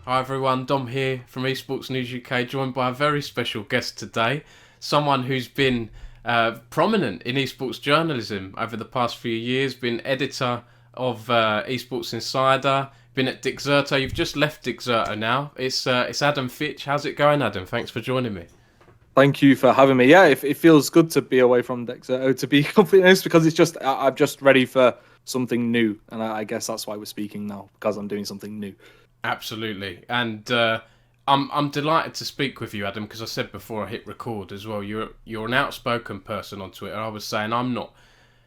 Hi everyone, Dom here from Esports News UK, joined by a very special guest today. Someone who's been prominent in esports journalism over the past few years, been editor of Esports Insider, been at Dixerto. You've just left Dixerto now. It's Adam Fitch. How's it going, Adam? Thanks for joining me. Thank you for having me. Yeah, it feels good to be away from Dexerto, to be completely honest, because I'm just ready for something new, and I guess that's why we're speaking now, because I'm doing something new. Absolutely, and I'm delighted to speak with you, Adam, because I said before I hit record as well. You're an outspoken person on Twitter. I was saying I'm not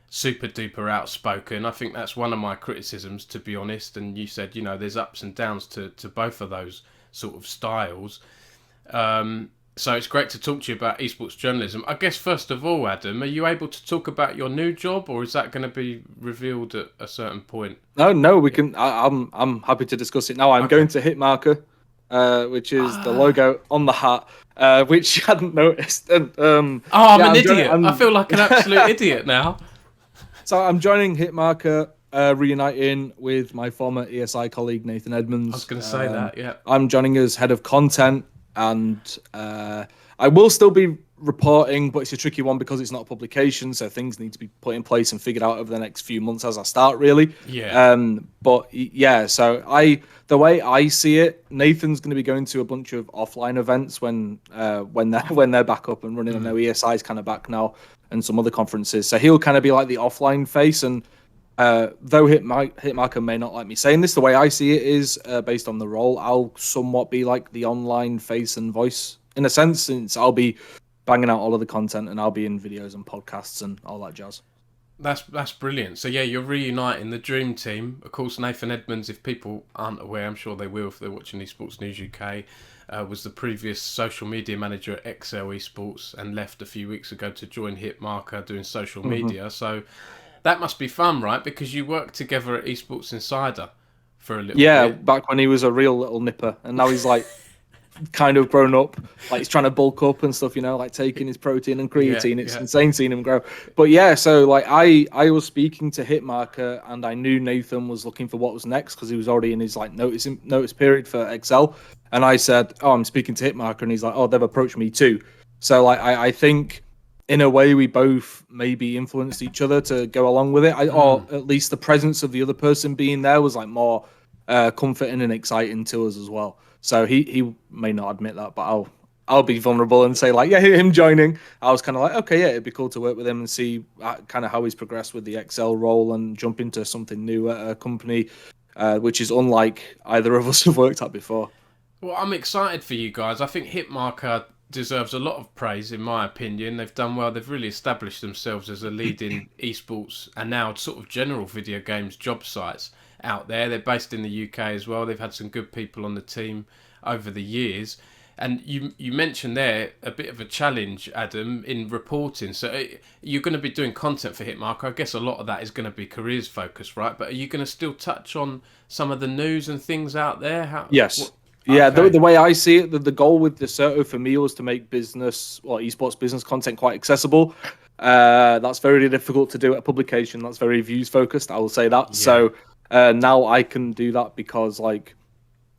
super duper outspoken. I think that's one of my criticisms, to be honest. And you said, there's ups and downs to both of those sort of styles. So it's great to talk to you about esports journalism. I guess first of all, Adam, are you able to talk about your new job, or is that going to be revealed at a certain point? No, we can. I'm happy to discuss it now. I'm going to Hitmarker, which is the logo on the hat, which you hadn't noticed. And, I'm an idiot. I feel like an absolute idiot now. So I'm joining Hitmarker, reuniting with my former ESI colleague Nathan Edmonds. I was going to say that. Yeah. I'm joining as head of content. And I will still be reporting, but it's a tricky one because it's not a publication, so things need to be put in place and figured out over the next few months as I start, really. Yeah. But yeah, so the way I see it, Nathan's going to be going to a bunch of offline events when they're back up and running. I know ESI is kind of back now, and some other conferences, so he'll kind of be like the offline face. And though Hitmarker may not like me saying this, the way I see it is, based on the role, I'll somewhat be like the online face and voice in a sense, since I'll be banging out all of the content and I'll be in videos and podcasts and all that jazz. That's brilliant. So yeah, you're reuniting the dream team. Of course, Nathan Edmonds, if people aren't aware, I'm sure they will if they're watching Esports News UK, was the previous social media manager at XL Esports and left a few weeks ago to join Hitmarker doing social media. So that must be fun, right? Because you worked together at Esports Insider for a little bit. Yeah, back when he was a real little nipper, and now he's like kind of grown up, like he's trying to bulk up and stuff, like taking his protein and creatine. It's insane seeing him grow. But yeah, so like I was speaking to Hitmarker, and I knew Nathan was looking for what was next because he was already in his like notice period for Excel, and I said, "Oh, I'm speaking to Hitmarker," and he's like, "Oh, they've approached me too." So like I think, in a way, we both maybe influenced each other to go along with it, or at least the presence of the other person being there was like more comforting and exciting to us as well. So he may not admit that, but I'll be vulnerable and say like, yeah, him joining. I was kind of like, okay, yeah, it'd be cool to work with him and see kind of how he's progressed with the Excel role and jump into something new at a company, which is unlike either of us have worked at before. Well, I'm excited for you guys. I think Hitmarker deserves a lot of praise, in my opinion. They've done well. They've really established themselves as a leading esports and now sort of general video games job sites out there. They're based in the UK as well. They've had some good people on the team over the years. And you mentioned there a bit of a challenge, Adam, in reporting. So you're going to be doing content for Hitmarker. I guess a lot of that is going to be careers focused, right? But are you going to still touch on some of the news and things out there? Yes. Yeah, okay. The way I see it, the goal with Dexerto for me was to make esports business content quite accessible. That's very difficult to do at a publication. That's very views focused, I will say that. Yeah. So now I can do that because like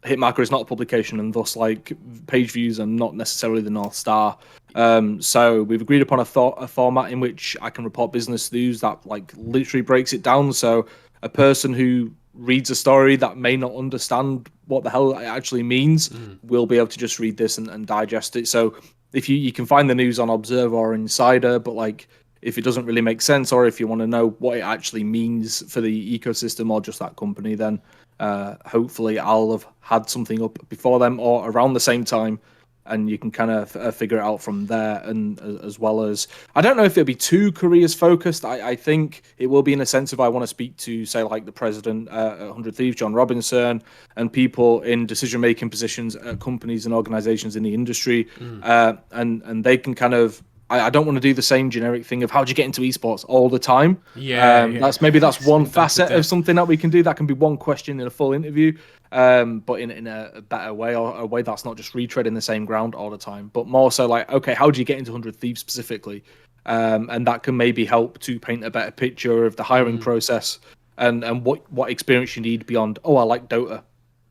Hitmarker is not a publication, and thus like page views are not necessarily the North Star. So we've agreed upon a format in which I can report business news that like literally breaks it down. So a person who reads a story that may not understand what the hell it actually means will be able to just read this and digest it. So if you can find the news on Observer or Insider, but like if it doesn't really make sense, or if you want to know what it actually means for the ecosystem or just that company, then hopefully I'll have had something up before them or around the same time, and you can kind of figure it out from there. And as well as, I don't know if it'll be too careers focused. I think it will be in a sense if I want to speak to, say, like the president at 100 Thieves, John Robinson, and people in decision-making positions at companies and organizations in the industry. And they can kind of, I don't want to do the same generic thing of how'd you get into esports all the time. That's one facet of something that we can do. That can be one question in a full interview, but in a better way, or a way that's not just retreading the same ground all the time, but more so like, okay, how do you get into 100 Thieves specifically? And that can maybe help to paint a better picture of the hiring process and what experience you need beyond, oh, I like Dota.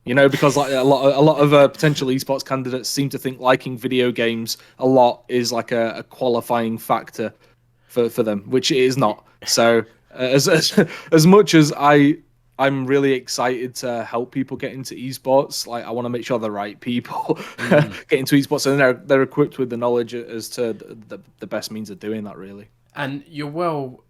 You know, because like a lot of potential esports candidates seem to think liking video games a lot is like a qualifying factor for them, which it is not. So as much as I'm really excited to help people get into esports, like I want to make sure the right people get into esports and they're equipped with the knowledge as to the best means of doing that, really. And you're well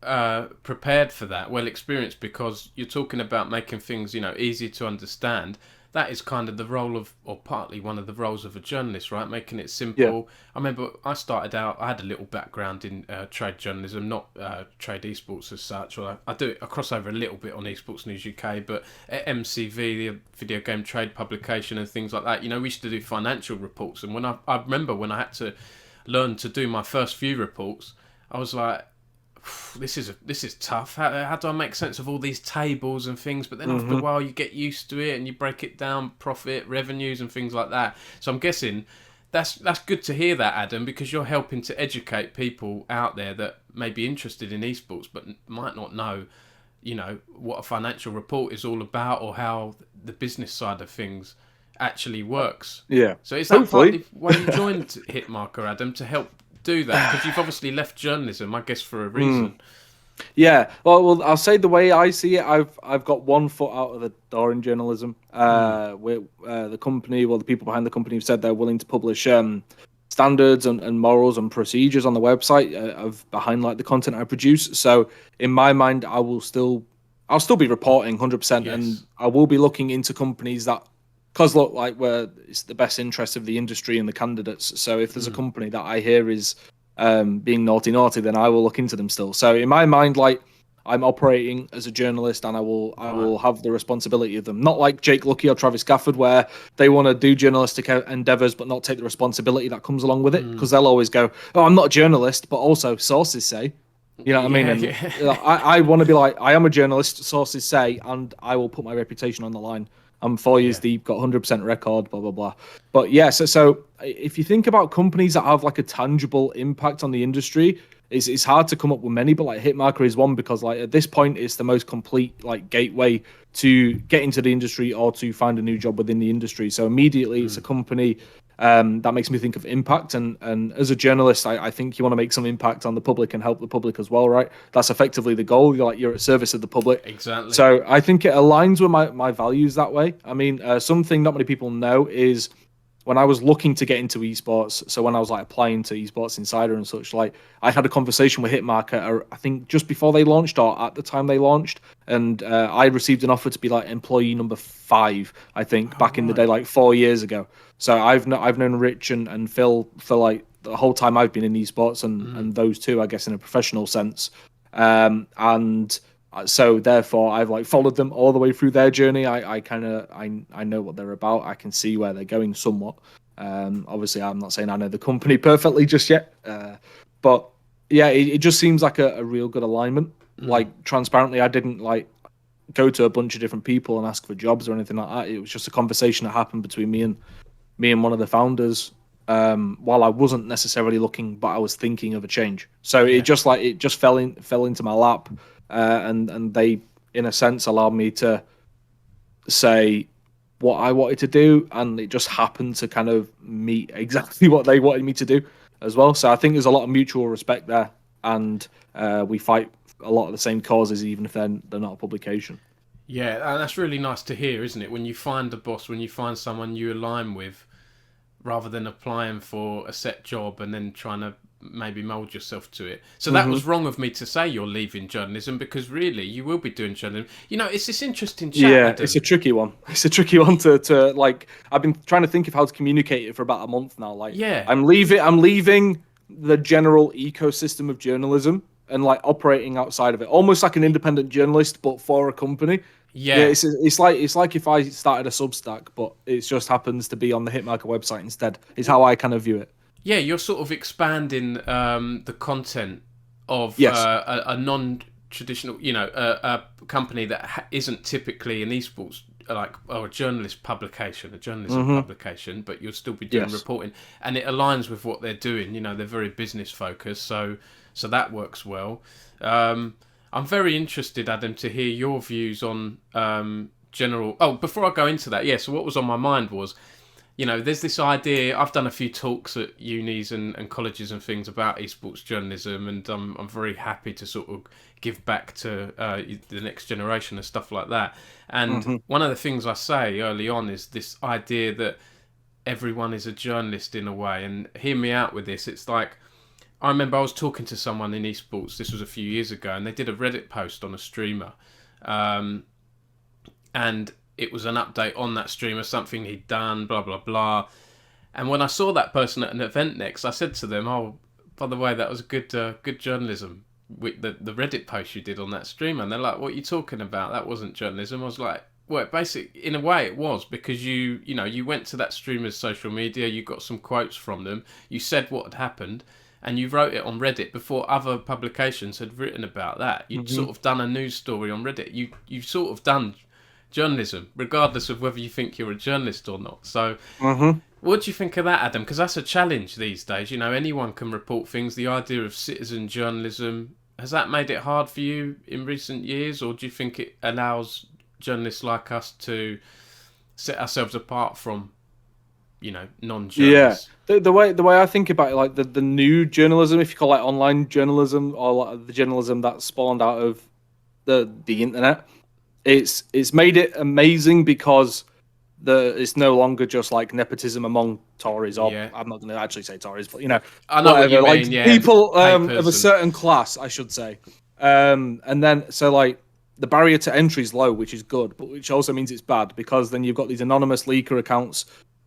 prepared for that, well experienced, because you're talking about making things, easy to understand. That is kind of the role of, or partly one of the roles of a journalist, right? Making it simple. Yeah. I remember I started out, I had a little background in trade journalism, not trade esports as such. Or I cross over a little bit on Esports News UK, but at MCV, the video game trade publication and things like that, we used to do financial reports. And when I remember when I had to learn to do my first few reports, I was like, this is tough. How do I make sense of all these tables and things? But then after a while, you get used to it and you break it down, profit, revenues, and things like that. So I'm guessing that's good to hear that, Adam, because you're helping to educate people out there that may be interested in esports but might not know, what a financial report is all about or how the business side of things actually works. Yeah. So is that partly why you joined Hitmarker, Adam, to help do that? Because you've obviously left journalism, I guess, for a reason. Yeah, well, I'll say the way I see it, I've got one foot out of the door in journalism. The company, the people behind the company have said they're willing to publish standards and morals and procedures on the website of behind like the content I produce. So in my mind, I'll still be reporting 100%, Yes. and I will be looking into companies that. Because look, like where it's the best interest of the industry and the candidates. So if there's a company that I hear is being naughty, then I will look into them still. So in my mind, like I'm operating as a journalist, and I will have the responsibility of them. Not like Jake Lucky or Travis Gafford, where they want to do journalistic endeavors but not take the responsibility that comes along with it. Because they'll always go, "Oh, I'm not a journalist," but also sources say. You know what I mean? And I want to be like, I am a journalist, sources say, and I will put my reputation on the line. I'm 4 years deep, got 100% record, blah, blah, blah. But yeah, so if you think about companies that have like a tangible impact on the industry, it's hard to come up with many, but like Hitmarker is one, because like at this point, it's the most complete like gateway to get into the industry or to find a new job within the industry. So immediately it's a company that makes me think of impact. And as a journalist, I think you want to make some impact on the public and help the public as well, right? That's effectively the goal. You're at service of the public. Exactly. So I think it aligns with my values that way. I mean, something not many people know is when I was looking to get into esports, so when I was like applying to Esports Insider and such, like I had a conversation with Hitmarker, I think just before they launched or at the time they launched, and I received an offer to be like employee number 5, I think, back in the day, like 4 years ago. So I've known Rich and Phil for like the whole time I've been in esports, and those two, I guess, in a professional sense. And so therefore I've like followed them all the way through their journey. I know what they're about. I can see where they're going somewhat. Obviously I'm not saying I know the company perfectly just yet, but yeah, it just seems like a real good alignment. Like transparently, I didn't like go to a bunch of different people and ask for jobs or anything like that. It was just a conversation that happened between me and one of the founders, while I wasn't necessarily looking, but I was thinking of a change. So it just fell into my lap, and they, in a sense, allowed me to say what I wanted to do, and it just happened to kind of meet exactly what they wanted me to do as well. So I think there's a lot of mutual respect there, and we fight a lot of the same causes, even if they're not a publication. Yeah, and that's really nice to hear, isn't it? When you find a boss, when you find someone you align with, rather than applying for a set job and then trying to maybe mould yourself to it. So that was wrong of me to say you're leaving journalism, because really you will be doing journalism. It's this interesting chat. Yeah, Adam. it's a tricky one. It's a tricky one to like. I've been trying to think of how to communicate it for about a month now. Like, yeah, I'm leaving the general ecosystem of journalism and like operating outside of it, almost like an independent journalist, but for a company. Yeah, it's like if I started a Substack, but it just happens to be on the Hitmarker website instead. Is how I kind of view it. Yeah, you're sort of expanding the content of a non-traditional, a company that isn't typically an esports or a journalism publication, but you'll still be doing reporting, and it aligns with what they're doing. They're very business focused, so that works well. I'm very interested, Adam, to hear your views on general. Oh, before I go into that, yeah. So what was on my mind was, there's this idea. I've done a few talks at unis and colleges and things about esports journalism, and I'm very happy to sort of give back to the next generation and stuff like that. And one of the things I say early on is this idea that everyone is a journalist in a way. And hear me out with this. It's like, I remember I was talking to someone in esports. This was a few years ago, and they did a Reddit post on a streamer, and it was an update on that streamer, something he'd done, blah blah blah. And when I saw that person at an event next, I said to them, "Oh, by the way, that was good journalism with the Reddit post you did on that streamer." And they're like, "What are you talking about? That wasn't journalism." I was like, "Well, basically, in a way, it was, because you went to that streamer's social media, you got some quotes from them, you said what had happened, and you wrote it on Reddit before other publications had written about that. You'd sort of done a news story on Reddit. You've sort of done journalism, regardless of whether you think you're a journalist or not." So, what do you think of that, Adam? Because that's a challenge these days. Anyone can report things. The idea of citizen journalism, has that made it hard for you in recent years, or do you think it allows journalists like us to set ourselves apart from, non-journalists? Yeah, the way I think about it, like the new journalism, if you call it online journalism, or like the journalism that spawned out of the internet, it's made it amazing because it's no longer just like nepotism among Tories, or I'm not going to actually say Tories, but I know what you like mean, yeah. People of a certain class, I should say. And then so like the barrier to entry is low, which is good, but which also means it's bad, because then you've got these anonymous leaker accounts,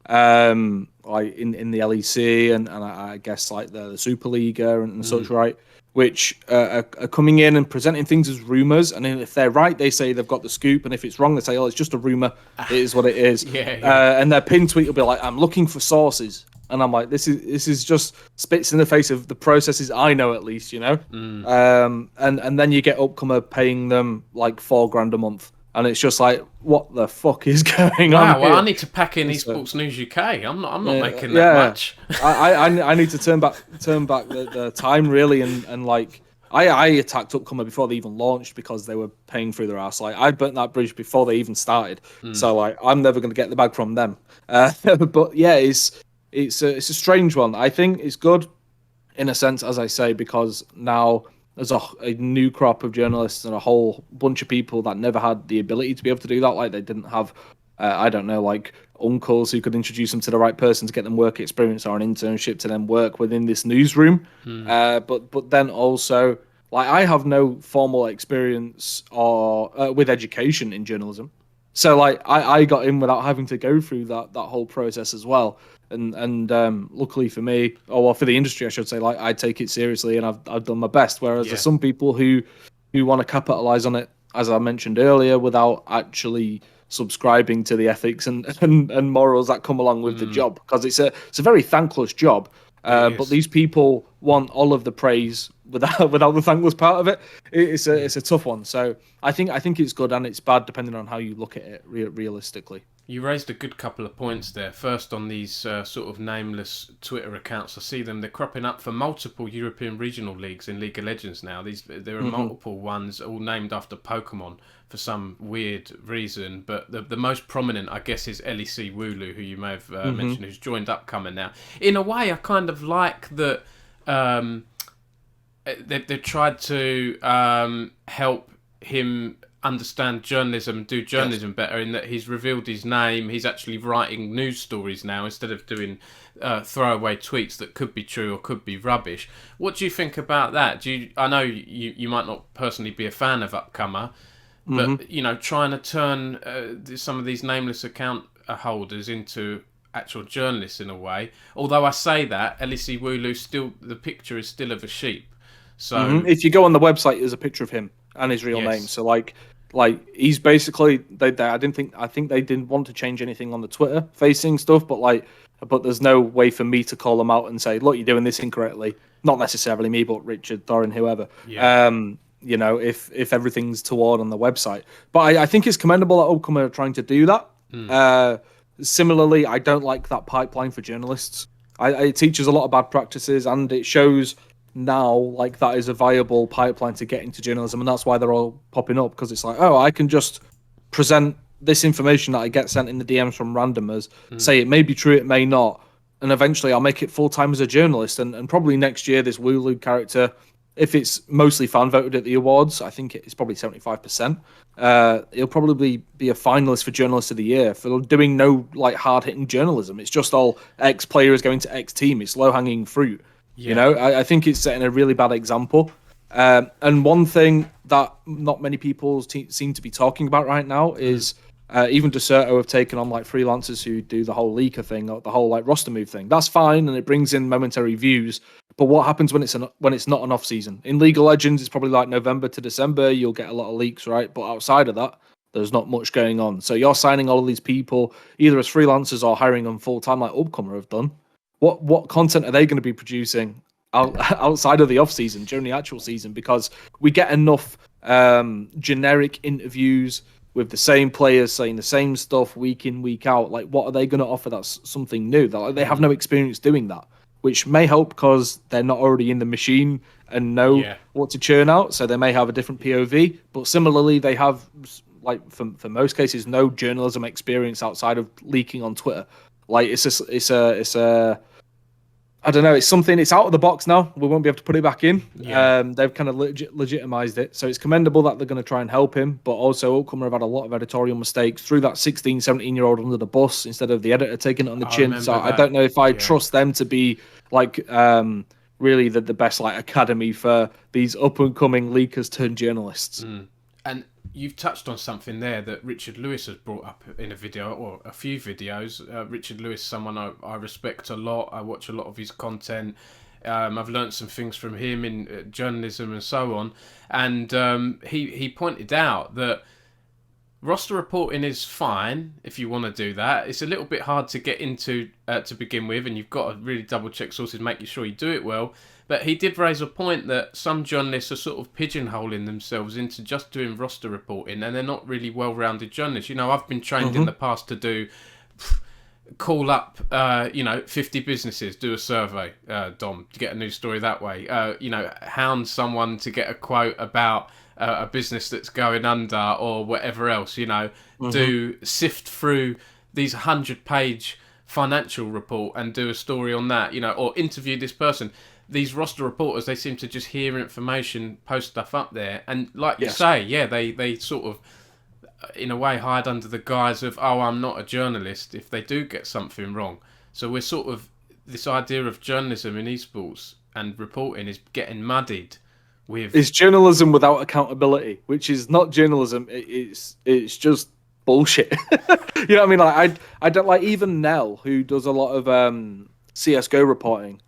like in the LEC and I guess like the Superliga and such, right? Which are coming in and presenting things as rumours, and if they're right, they say they've got the scoop, and if it's wrong, they say, "Oh, it's just a rumour. It is what it is." And their pin tweet will be like, "I'm looking for sources," and I'm like, "This is just spits in the face of the processes I know, at least, And then you get Upcomer paying them like $4,000 a month. And it's just like, what the fuck is going on? Wow, well, here? I need to pack in Esports News UK. I'm not making that much. I need to turn back the time, really, and like I attacked Upcomer before they even launched because they were paying through their ass. Like I burnt that bridge before they even started. So like I'm never going to get the bag from them. But yeah, it's a strange one. I think it's good in a sense, as I say, because now there's a new crop of journalists and a whole bunch of people that never had the ability to be able to do that. Like they didn't have, I don't know, like uncles who could introduce them to the right person to get them work experience or an internship to then work within this newsroom. But then also, like I have no formal experience or with education in journalism. So like I got in without having to go through that whole process as well. And luckily for me, or well, for the industry, I should say, like I take it seriously and I've done my best. Whereas there's some people who want to capitalize on it, as I mentioned earlier, without actually subscribing to the ethics and morals that come along with the job, because it's a very thankless job. But these people want all of the praise without the thankless part of it. It's a tough one. So I think it's good and it's bad depending on how you look at it realistically. You raised a good couple of points there. First, on these sort of nameless Twitter accounts, I see them. They're cropping up for multiple European regional leagues in League of Legends now. There are multiple ones, all named after Pokemon for some weird reason. But the most prominent, I guess, is LEC Wooloo, who you may have mentioned, who's joined Upcomer now. In a way, I kind of like that they've tried to help him understand journalism, do journalism better, in that he's revealed his name. He's actually writing news stories now instead of doing throwaway tweets that could be true or could be rubbish. What do you think about that? I know you might not personally be a fan of Upcomer, but trying to turn some of these nameless account holders into actual journalists in a way. Although I say that LEC Wooloo, still the picture is still of a sheep. So if you go on the website, there's a picture of him and his real name. So like he's basically I think they didn't want to change anything on the Twitter facing stuff, but there's no way for me to call them out and say, look, you're doing this incorrectly. Not necessarily me, but Richard, Thorin, whoever. If everything's toward on the website. But I think it's commendable that Upcomer are trying to do that. Similarly, I don't like that pipeline for journalists. It teaches a lot of bad practices, and it shows now like that is a viable pipeline to get into journalism, and that's why they're all popping up, because it's like, oh, I can just present this information that I get sent in the DMs from randomers, say it may be true, it may not, and eventually I'll make it full time as a journalist. And probably next year, this Wooloo character, if it's mostly fan voted at the awards, I think it's probably 75%. He'll probably be a finalist for Journalist of the Year for doing no like hard hitting journalism. It's just all X player is going to X team. It's low hanging fruit. Yeah. You know, I think it's setting a really bad example. And one thing that not many people seem to be talking about right now is even Deserto have taken on like freelancers who do the whole leaker thing, or the whole like roster move thing. That's fine, and it brings in momentary views. But what happens when it's not an off season? In League of Legends, it's probably like November to December. You'll get a lot of leaks, right? But outside of that, there's not much going on. So you're signing all of these people either as freelancers or hiring them full time, like Upcomer have done. What content are they going to be producing outside of the off season during the actual season? Because we get enough generic interviews with the same players saying the same stuff week in, week out. Like, what are they going to offer that's something new? They have no experience doing that, which may help because they're not already in the machine and know what to churn out. So they may have a different POV. But similarly, they have, like, for most cases, no journalism experience outside of leaking on Twitter. Like, it's a I don't know. It's something. It's out of the box now. We won't be able to put it back in. Yeah. They've kind of legitimized it, so it's commendable that they're going to try and help him. But also, Upcomer have had a lot of editorial mistakes. Threw that 16, 17-year-old under the bus instead of the editor taking it on the chin. So I don't know if I trust them to be like really the best like academy for these up and coming leakers turned journalists. And you've touched on something there that Richard Lewis has brought up in a video, or a few videos. Richard Lewis, someone I respect a lot. I watch a lot of his content. I've learned some things from him in journalism and so on. And he pointed out that roster reporting is fine if you want to do that. It's a little bit hard to get into to begin with, and you've got to really double check sources, making sure you do it well. But he did raise a point that some journalists are sort of pigeonholing themselves into just doing roster reporting, and they're not really well-rounded journalists. You know, I've been trained in the past to do call up, 50 businesses, do a survey, Dom, to get a news story that way. Hound someone to get a quote about a business that's going under or whatever else. Do sift through these 100-page financial report and do a story on that. Or interview this person. These roster reporters, they seem to just hear information, post stuff up there. And like you say, they sort of, in a way, hide under the guise of, I'm not a journalist, if they do get something wrong. So we're sort of, this idea of journalism in esports and reporting is getting muddied with... It's journalism without accountability, which is not journalism, it's just bullshit. You know what I mean? Like, I don't like, even Nell, who does a lot of CSGO reporting,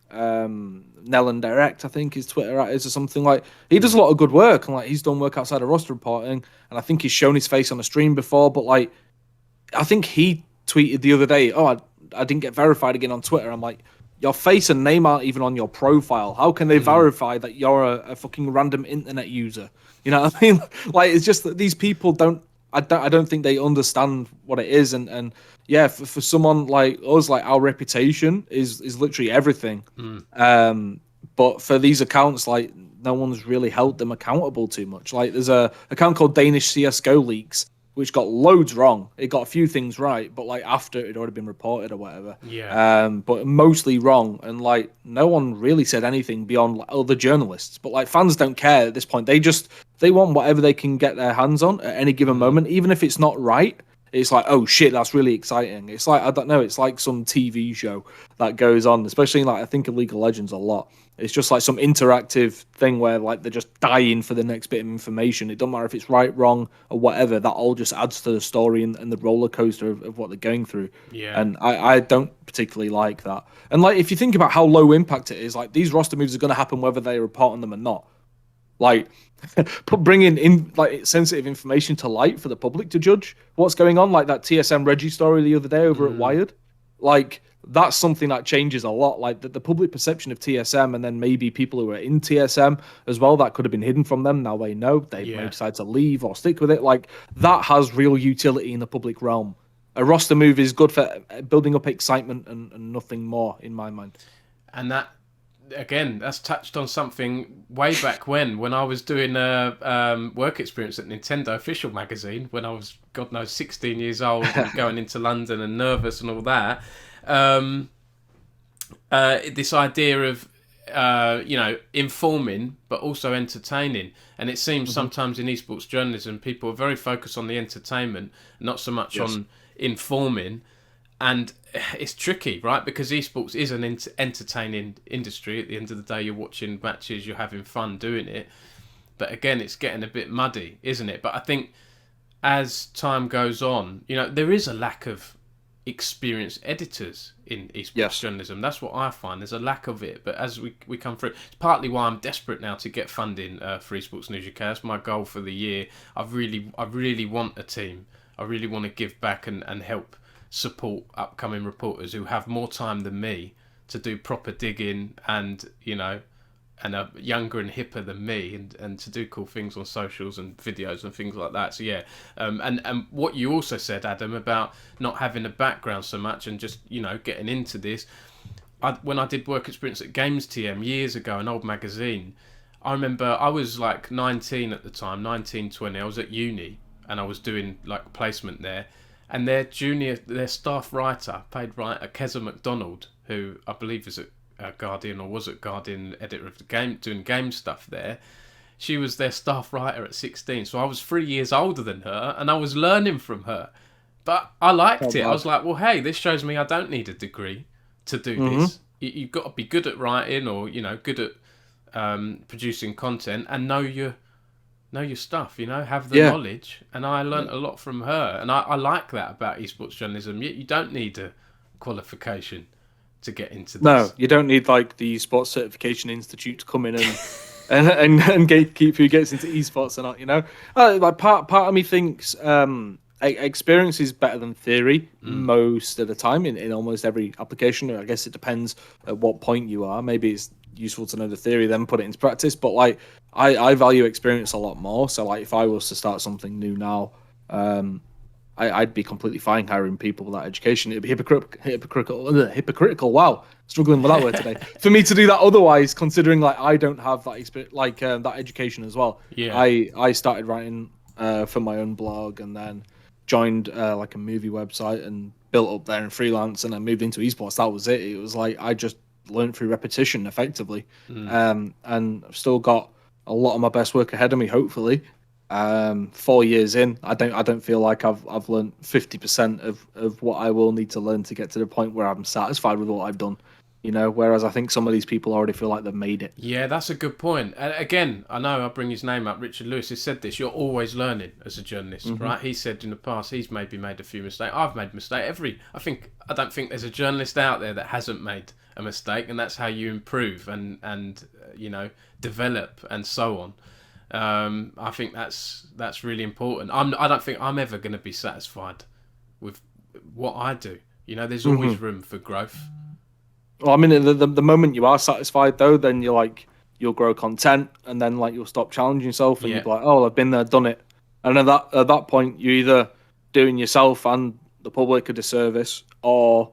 Nell and Direct, I think his Twitter at is, or something. Like, he does a lot of good work, and like he's done work outside of roster reporting, and I think he's shown his face on a stream before. But like, I think he tweeted the other day, I didn't get verified again on Twitter. I'm like, your face and name aren't even on your profile. How can they verify that you're a fucking random internet user? You know what I mean? Like, it's just that these people don't. I don't think they understand what it is, and yeah, for someone like us, like our reputation is literally everything. But for these accounts, like, no one's really held them accountable too much. Like, there's a account called Danish CSGO Leaks, which got loads wrong. It got a few things right, but like after it had already been reported or whatever. Yeah. But mostly wrong, and like no one really said anything beyond like, other journalists. But like fans don't care at this point. They want whatever they can get their hands on at any given moment, even if it's not right. It's like, oh shit, that's really exciting. It's like, I don't know, it's like some TV show that goes on, especially like I think of League of Legends a lot. It's just like some interactive thing where like they're just dying for the next bit of information. It doesn't matter if it's right, wrong, or whatever. That all just adds to the story and the roller coaster of what they're going through. Yeah. And I don't particularly like that. And like if you think about how low impact it is, like these roster moves are going to happen whether they report on them or not. Like bringing in like sensitive information to light for the public to judge what's going on, like that TSM Reggie story the other day over at Wired. Like that's something that changes a lot. Like the public perception of TSM, and then maybe people who are in TSM as well, that could have been hidden from them. Now they know they may decide to leave or stick with it. Like that has real utility in the public realm. A roster move is good for building up excitement and nothing more, in my mind. And that again, that's touched on something way back when I was doing a work experience at Nintendo Official Magazine, when I was, God knows, 16 years old and going into London and nervous and all that. This idea of, informing, but also entertaining. And it seems sometimes in esports journalism, people are very focused on the entertainment, not so much on informing. And it's tricky, right? Because esports is an entertaining industry. At the end of the day, you're watching matches, you're having fun doing it. But again, it's getting a bit muddy, isn't it? But I think as time goes on, there is a lack of experienced editors in esports journalism. That's what I find. There's a lack of it. But as we come through, it's partly why I'm desperate now to get funding for Esports News UK. That's my goal for the year. I really want a team. I really want to give back and help support upcoming reporters who have more time than me to do proper digging and and are younger and hipper than me and to do cool things on socials and videos and things like that. So and what you also said, Adam, about not having a background so much and just getting into this, when I did work experience at Games TM years ago, an old magazine, I remember I was like 19 at the time, 19, 20. I was at uni and I was doing like placement there. And their staff writer, paid writer, Keza McDonald, who I believe is at Guardian or was at Guardian, editor of the game, doing game stuff there. She was their staff writer at 16. So I was 3 years older than her and I was learning from her. But I liked it. I was like, well, hey, this shows me I don't need a degree to do this. You've got to be good at writing or, good at producing content and know your stuff, have the knowledge. And I learnt a lot from her. And I like that about esports journalism. You don't need a qualification to get into this. No, you don't need like the Esports Certification Institute to come in and gatekeep who gets into esports or not, like part of me thinks experience is better than theory most of the time in almost every application. I guess it depends at what point you are. Maybe it's useful to know the theory, then put it into practice. But like, I value experience a lot more. So like, if I was to start something new now, I'd be completely fine hiring people with that education. It'd be hypocritical. Wow, struggling with that word today. For me to do that otherwise, considering like I don't have that experience, like that education as well. Yeah. I started writing for my own blog and then joined like a movie website and built up there in freelance and then moved into esports. That was it. It was like I just learned through repetition effectively. And I've still got a lot of my best work ahead of me, hopefully. 4 years in, I don't feel like I've learned 50% of what I will need to learn to get to the point where I'm satisfied with what I've done. Whereas I think some of these people already feel like they've made it. Yeah, that's a good point. Again, I know I bring his name up. Richard Lewis has said this. You're always learning as a journalist, right? He said in the past he's maybe made a few mistakes. I've made a mistake. I don't think there's a journalist out there that hasn't made a mistake, and that's how you improve and develop and so on. I think that's really important. I don't think I'm ever going to be satisfied with what I do. There's always room for growth. Well, I mean, the moment you are satisfied, though, then you'll grow content, and then like you'll stop challenging yourself, and you'll be like, oh, I've been there, done it. And at that point, you're either doing yourself and the public a disservice, or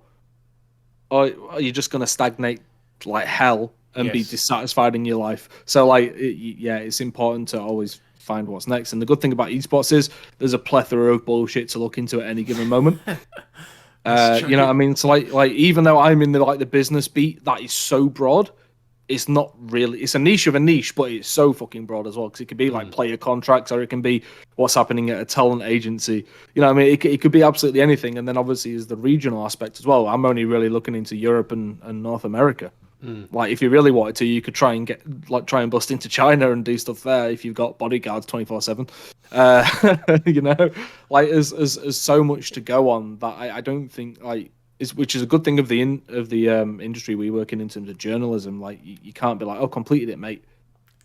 you're just going to stagnate like hell and be dissatisfied in your life. So like, it's important to always find what's next. And the good thing about esports is there's a plethora of bullshit to look into at any given moment. You know what I mean? So like even though I'm in the business beat, that is so broad. It's not really. It's a niche of a niche, but it's so fucking broad as well. Because it could be like player contracts, or it can be what's happening at a talent agency. You know what I mean? It could be absolutely anything. And then obviously is the regional aspect as well. I'm only really looking into Europe and North America. Like if you really wanted to, you could try and bust into China and do stuff there if you've got bodyguards 24/7. Like there's so much to go on that I don't think which is a good thing of the industry we work in terms of journalism. Like you can't be like, oh, completed it, mate.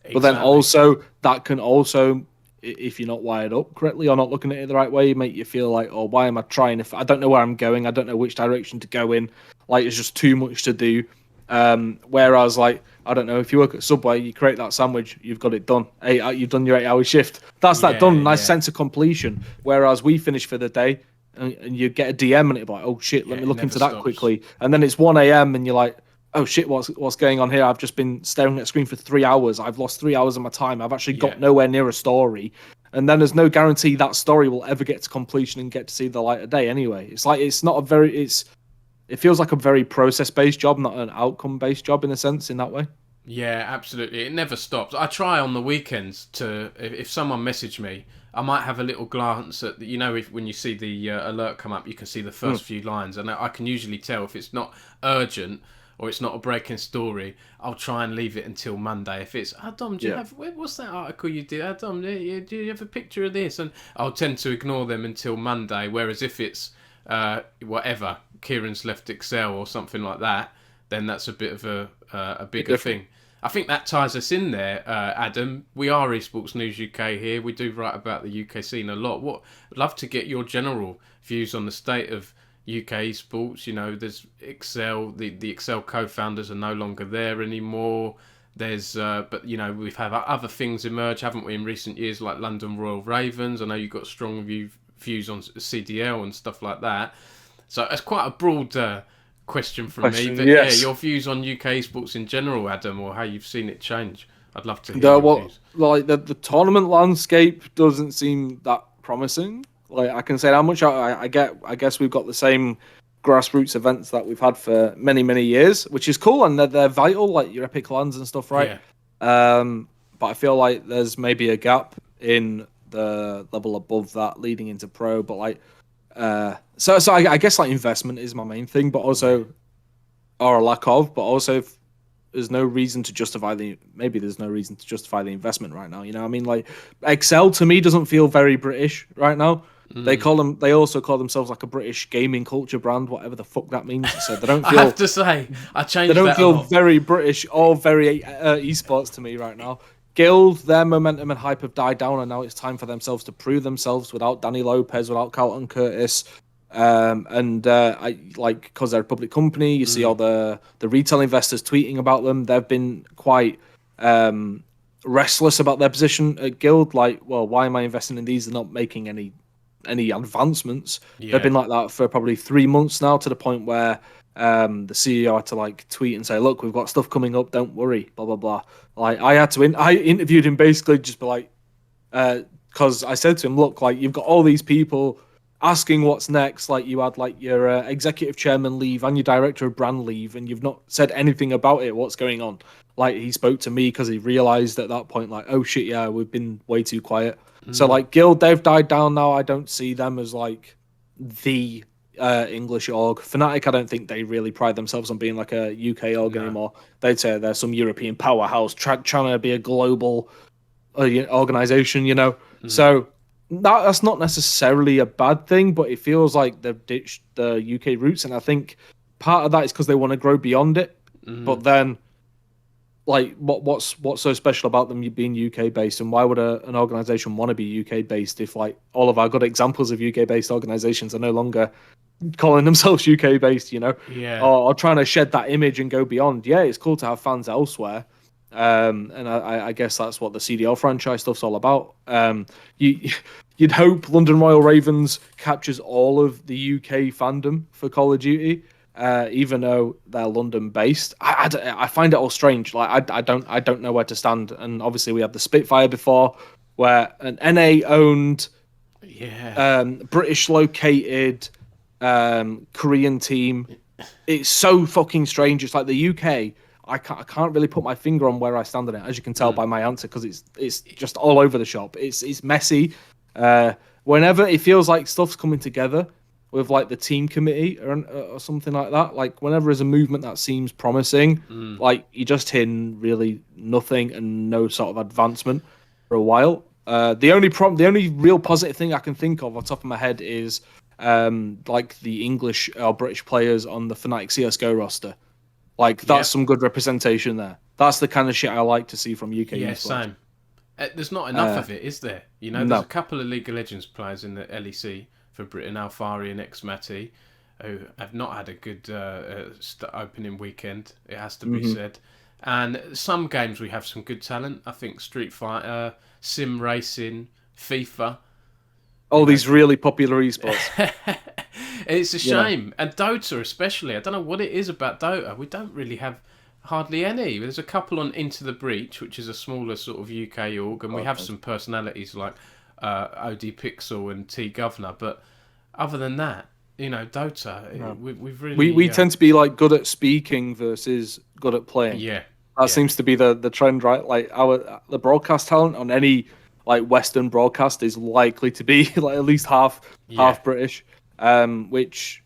Exactly. But then also that can also, if you're not wired up correctly or not looking at it the right way, make you feel like, oh, why am I trying if I don't know where I'm going? I don't know which direction to go in. Like it's just too much to do. Whereas like I don't know, if you work at Subway, you create that sandwich, you've got it done. You've done your 8-hour shift. That's that done. Nice sense of completion. Whereas we finish for the day, and you get a DM and it's like, oh shit, let me look into that quickly. And then it's 1 a.m. and you're like, oh shit, what's going on here? I've just been staring at a screen for 3 hours. I've lost 3 hours of my time. I've actually got nowhere near a story. And then there's no guarantee that story will ever get to completion and get to see the light of day anyway. It's like, it's not a very, it feels like a very process-based job, not an outcome-based job in a sense, in that way. Yeah, absolutely. It never stops. I try on the weekends to, if someone messaged me, I might have a little glance at, when you see the alert come up, you can see the first few lines, and I can usually tell if it's not urgent or it's not a breaking story. I'll try and leave it until Monday. If it's, Dom, do you have, what's that article you did? Dom, do you have a picture of this? And I'll tend to ignore them until Monday. Whereas if it's whatever, Kieran's left Excel or something like that, then that's a bit of a bigger thing. I think that ties us in there, Adam. We are Esports News UK here. We do write about the UK scene a lot. I'd love to get your general views on the state of UK esports. There's Excel. The Excel co-founders are no longer there anymore. There's, but we've had other things emerge, haven't we, in recent years, like London Royal Ravens. I know you've got strong views on CDL and stuff like that. So it's quite a broad question from me. But yes. Your views on UK esports in general, Adam, or how you've seen it change. I'd love to hear your views. Like the tournament landscape doesn't seem that promising. Like, I can say how much I guess we've got the same grassroots events that we've had for many, many years, which is cool, and they're vital, like your Epic Lands and stuff, right? Yeah. But I feel like there's maybe a gap in the level above that leading into pro, but like so I guess like investment is my main thing, but also, or a lack of, but also there's no reason to justify the investment right now. I mean, like Excel to me doesn't feel very British right now. They also call themselves like a British gaming culture brand, whatever the fuck that means. So they don't feel, I have to say, I changed that. They don't feel very British or very esports to me right now. Guild, their momentum and hype have died down, and now it's time for themselves to prove themselves without Danny Lopez, without Carlton Curtis, because they're a public company. You see all the retail investors tweeting about them. They've been quite restless about their position at Guild. Like, well, why am I investing in these? They're not making any advancements. Yeah. They've been like that for probably 3 months now, to the point where the CEO had to like tweet and say, look, we've got stuff coming up, don't worry, blah blah blah. Like, I interviewed him, basically just be like, because I said to him, look, like, you've got all these people asking what's next, like you had like your executive chairman leave and your director of brand leave, and you've not said anything about it. What's going on? Like, he spoke to me because he realized at that point, like, oh shit, yeah, we've been way too quiet. So like Guild, they've died down now. I don't see them as like the English org. Fnatic, I don't think they really pride themselves on being like a UK org anymore. They'd say they're some European powerhouse trying to be a global organization, So that's not necessarily a bad thing, but it feels like they've ditched the UK roots, and I think part of that is because they want to grow beyond it. But then, like, what's so special about them being UK based, and why would an organization want to be UK based if like all of our good examples of UK based organizations are no longer calling themselves UK based, or trying to shed that image and go beyond? Yeah, it's cool to have fans elsewhere. And I guess that's what the CDL franchise stuff's all about. You'd hope London Royal Ravens captures all of the UK fandom for Call of Duty, even though they're London based. I find it all strange. Like, I don't know where to stand. And obviously we had the Spitfire before, where an NA owned, British located Korean team. It's so fucking strange. It's like the UK. I can't really put my finger on where I stand on it, as you can tell by my answer, because it's just all over the shop. It's messy. Whenever it feels like stuff's coming together with like the team committee or something like that, like whenever there's a movement that seems promising, like you just hear really nothing and no sort of advancement for a while. The only real positive thing I can think of off the top of my head is like the English or British players on the Fnatic CS:GO roster. Like, that's some good representation there. That's the kind of shit I like to see from UK esports. Same. There's not enough of it, is there? There's a couple of League of Legends players in the LEC for Britain, Alfari and Xmati, who have not had a good opening weekend, it has to be said. And some games we have some good talent. I think Street Fighter, Sim Racing, FIFA. All these really popular esports. It's a shame. And Dota especially. I don't know what it is about Dota. We don't really have hardly any. There's a couple on Into the Breach, which is a smaller sort of UK org, and we have some personalities like OD Pixel and T Governor. But other than that, Dota, we've really... We tend to be like good at speaking versus good at playing. Yeah. That seems to be the trend, right? Like the broadcast talent on any like Western broadcast is likely to be like at least half British, which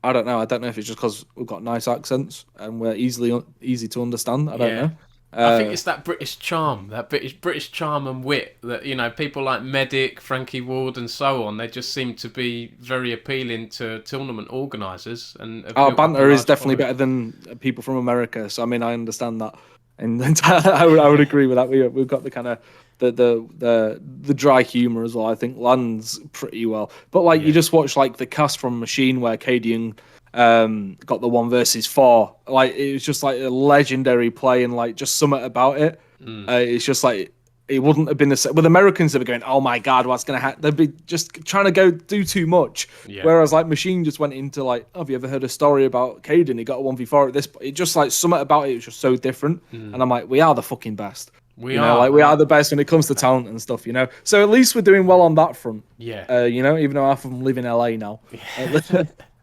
I don't know. I don't know if it's just because we've got nice accents and we're easy to understand. I don't know. I think it's that British charm, that British charm and wit that people like Medic, Frankie Ward, and so on. They just seem to be very appealing to tournament organisers. And our banter is definitely better than people from America. So I mean, I understand that, and I would agree with that. We've got the kind of the dry humour as well. I think lands pretty well. But like you just watch like the cast from Machine where Cadian got the 1v4. Like it was just like a legendary play, and like just something about it. It's just like it wouldn't have been the same with Americans. They were going, "Oh my god, what's gonna happen?" They'd be just trying to go do too much. Whereas like Machine just went into like, "Oh, have you ever heard a story about Caden? He got a 1v4 at this." It just like something about it was just so different. And I'm like, we are the fucking best. We are the best when it comes to talent and stuff. So at least we're doing well on that front. Even though half of them live in LA now.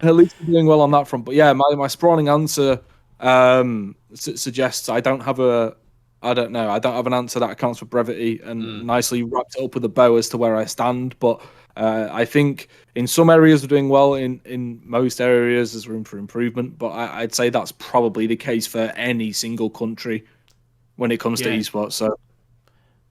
At least we're doing well on that front. But yeah, my sprawling answer suggests I don't have an answer that accounts for brevity and nicely wrapped it up with a bow as to where I stand. But I think in some areas we're doing well. In most areas there's room for improvement. But I'd say that's probably the case for any single country when it comes to esports. So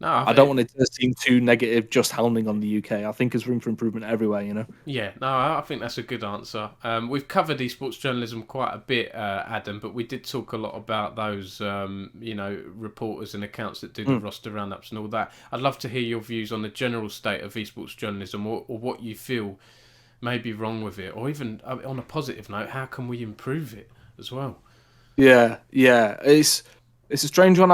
no, I don't want it to seem too negative just hounding on the UK. I think there's room for improvement everywhere, Yeah, no, I think that's a good answer. We've covered esports journalism quite a bit, Adam, but we did talk a lot about those, reporters and accounts that do the roster roundups and all that. I'd love to hear your views on the general state of esports journalism or what you feel may be wrong with it, or even on a positive note, how can we improve it as well? Yeah, it's a strange one.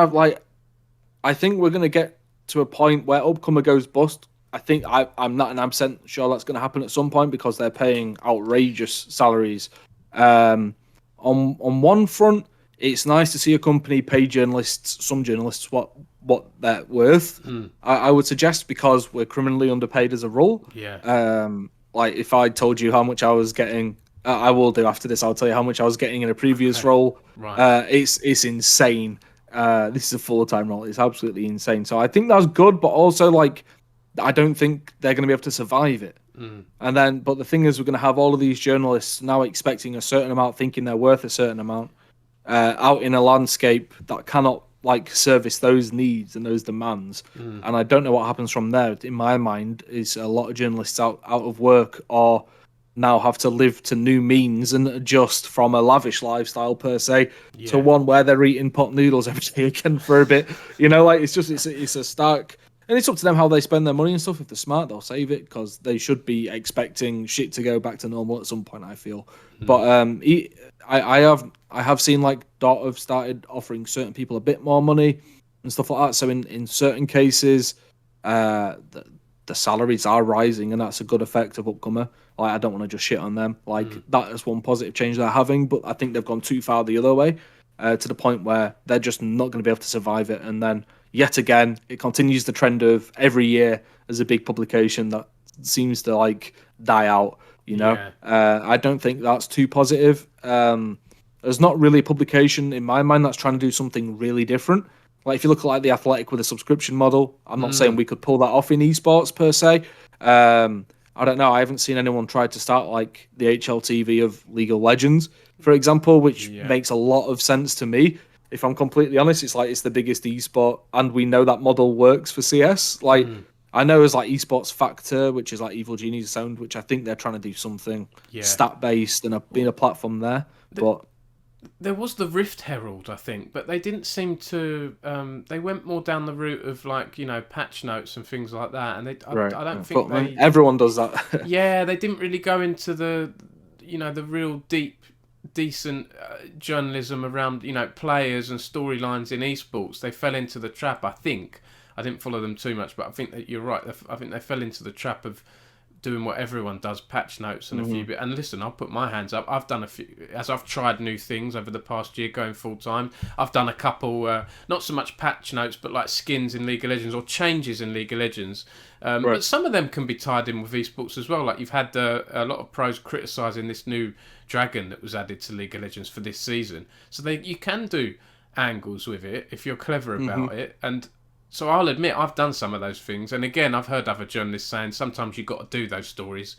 I think we're going to get to a point where Upcomer goes bust. I think I'm 99% sure that's going to happen at some point because they're paying outrageous salaries. On one front, it's nice to see a company pay some journalists, what they're worth. I would suggest because we're criminally underpaid as a rule. Like if I told you how much I was getting, I will do after this. I'll tell you how much I was getting in a previous role. Right. It's insane. This is a full-time role. It's absolutely insane. So I think that's good, but also like I don't think they're going to be able to survive it. But the thing is, we're going to have all of these journalists now expecting a certain amount, thinking they're worth a certain amount, out in a landscape that cannot like service those needs and those demands. And I don't know what happens from there. In my mind, is a lot of journalists out of work or now have to live to new means and adjust from a lavish lifestyle per se to one where they're eating pot noodles every day again for a bit. It's a stark, and it's up to them how they spend their money and stuff. If they're smart, they'll save it because they should be expecting shit to go back to normal at some point, I feel. But I have seen like Dot have started offering certain people a bit more money and stuff like that. So in certain cases, the salaries are rising, and that's a good effect of Upcomer. Like, I don't want to just shit on them. Like, that is one positive change they're having, but I think they've gone too far the other way, to the point where they're just not going to be able to survive it. And then, yet again, it continues the trend of every year as a big publication that seems to, like, die out, I don't think that's too positive. There's not really a publication, in my mind, that's trying to do something really different. Like, if you look at, like, The Athletic with a subscription model, I'm not saying we could pull that off in esports, per se. I don't know. I haven't seen anyone try to start like the HLTV of League of Legends, for example, which makes a lot of sense to me. If I'm completely honest, it's like it's the biggest esport, and we know that model works for CS. Like I know there's like esports Factor, which is like Evil Genius Sound, which I think they're trying to do something stat based and being a platform there. But there was the Rift Herald, I think, but they didn't seem to. They went more down the route of like patch notes and things like that, and I don't think everyone does that. They didn't really go into the real decent journalism around players and storylines in esports. They fell into the trap. I think I didn't follow them too much, but I think that you're right. I think they fell into the trap of doing what everyone does, patch notes and a few bit. And listen, I'll put my hands up. I've done a few, as I've tried new things over the past year going full time. I've done a couple, not so much patch notes, but like skins in League of Legends or changes in League of Legends. But some of them can be tied in with esports as well. Like you've had a lot of pros criticising this new dragon that was added to League of Legends for this season. So you can do angles with it if you're clever about it. And so I'll admit I've done some of those things, and again I've heard other journalists saying sometimes you've got to do those stories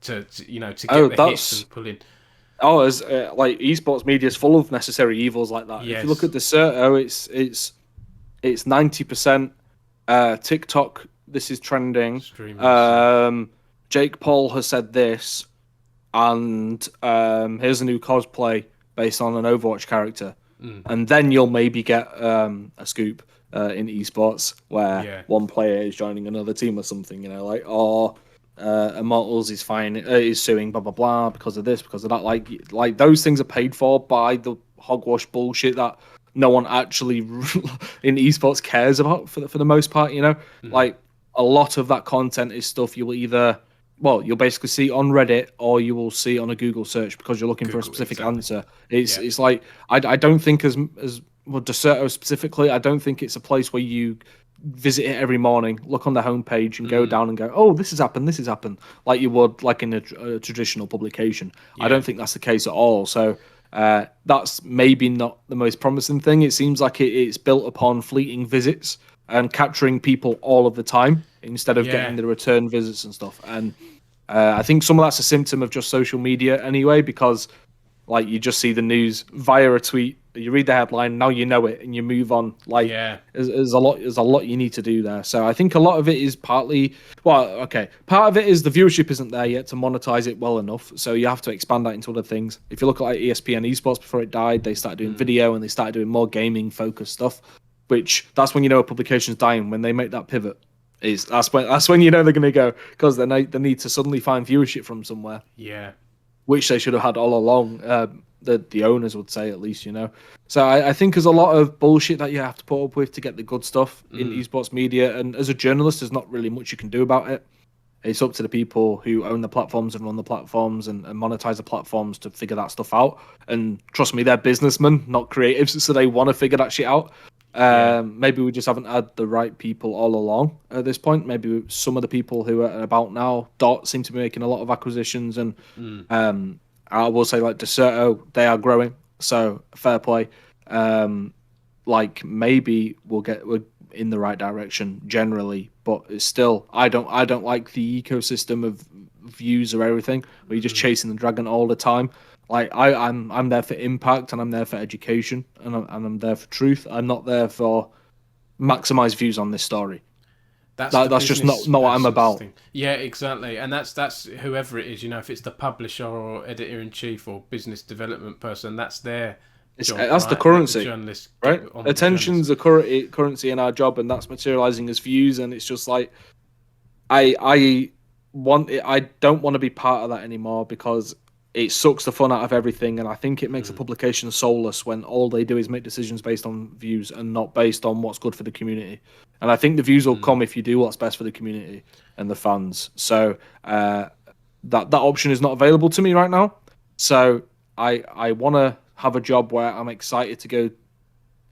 to get the hits and pull in. Oh, as like esports media is full of necessary evils like that. Yes. If you look at Deserto, it's 90% TikTok. This is trending. Jake Paul has said this, and here's a new cosplay based on an Overwatch character, and then you'll maybe get a scoop. In esports, where one player is joining another team or something, like, Immortals is suing blah blah blah because of this, because of that. Like those things are paid for by the hogwash bullshit that no one actually in esports cares about for the most part. Like a lot of that content is stuff you will you'll basically see on Reddit or you will see on a Google search because you're looking for a specific answer. It's like I don't think as well, Deserto specifically, I don't think it's a place where you visit it every morning, look on the homepage and go down and go, oh, this has happened, like you would like in a traditional publication. I don't think that's the case at all. So that's maybe not the most promising thing. It seems like it's built upon fleeting visits and capturing people all of the time instead of getting the return visits and stuff. And I think some of that's a symptom of just social media anyway, because like you just see the news via a tweet, you read the headline, now you know it, and you move on. Like, there's a lot you need to do there. So I think a lot of it is part of it is the viewership isn't there yet to monetize it well enough. So you have to expand that into other things. If you look at like ESPN Esports before it died, they started doing video and they started doing more gaming focused stuff, which that's when you know a publication's dying, when they make that pivot. That's when you know they're going to go, because they need to suddenly find viewership from somewhere. Yeah. Which they should have had all along. The owners would say, at least, So I think there's a lot of bullshit that you have to put up with to get the good stuff in esports media, and as a journalist, there's not really much you can do about it. It's up to the people who own the platforms and run the platforms and monetize the platforms to figure that stuff out. And trust me, they're businessmen, not creatives, so they want to figure that shit out. Maybe we just haven't had the right people all along at this point. Maybe some of the people who are about now, Dot, seem to be making a lot of acquisitions, and I will say, like Deserto, they are growing, so fair play. Like maybe we're in the right direction generally, but it's still I don't like the ecosystem of views or everything where you're just chasing the dragon all the time. Like I'm there for impact, and I'm there for education, and I'm there for truth. I'm not there for maximize views on this story. That's just not what I'm about. Yeah, exactly. And that's whoever it is, if it's the publisher or editor in chief or business development person, that's their job. That's the currency, journalist, right? Attention's the currency in our job, and that's materializing as views. And it's just like I don't want to be part of that anymore, because it sucks the fun out of everything, and I think it makes a publication soulless when all they do is make decisions based on views and not based on what's good for the community. And I think the views will come if you do what's best for the community and the fans. So that option is not available to me right now. So I want to have a job where I'm excited to go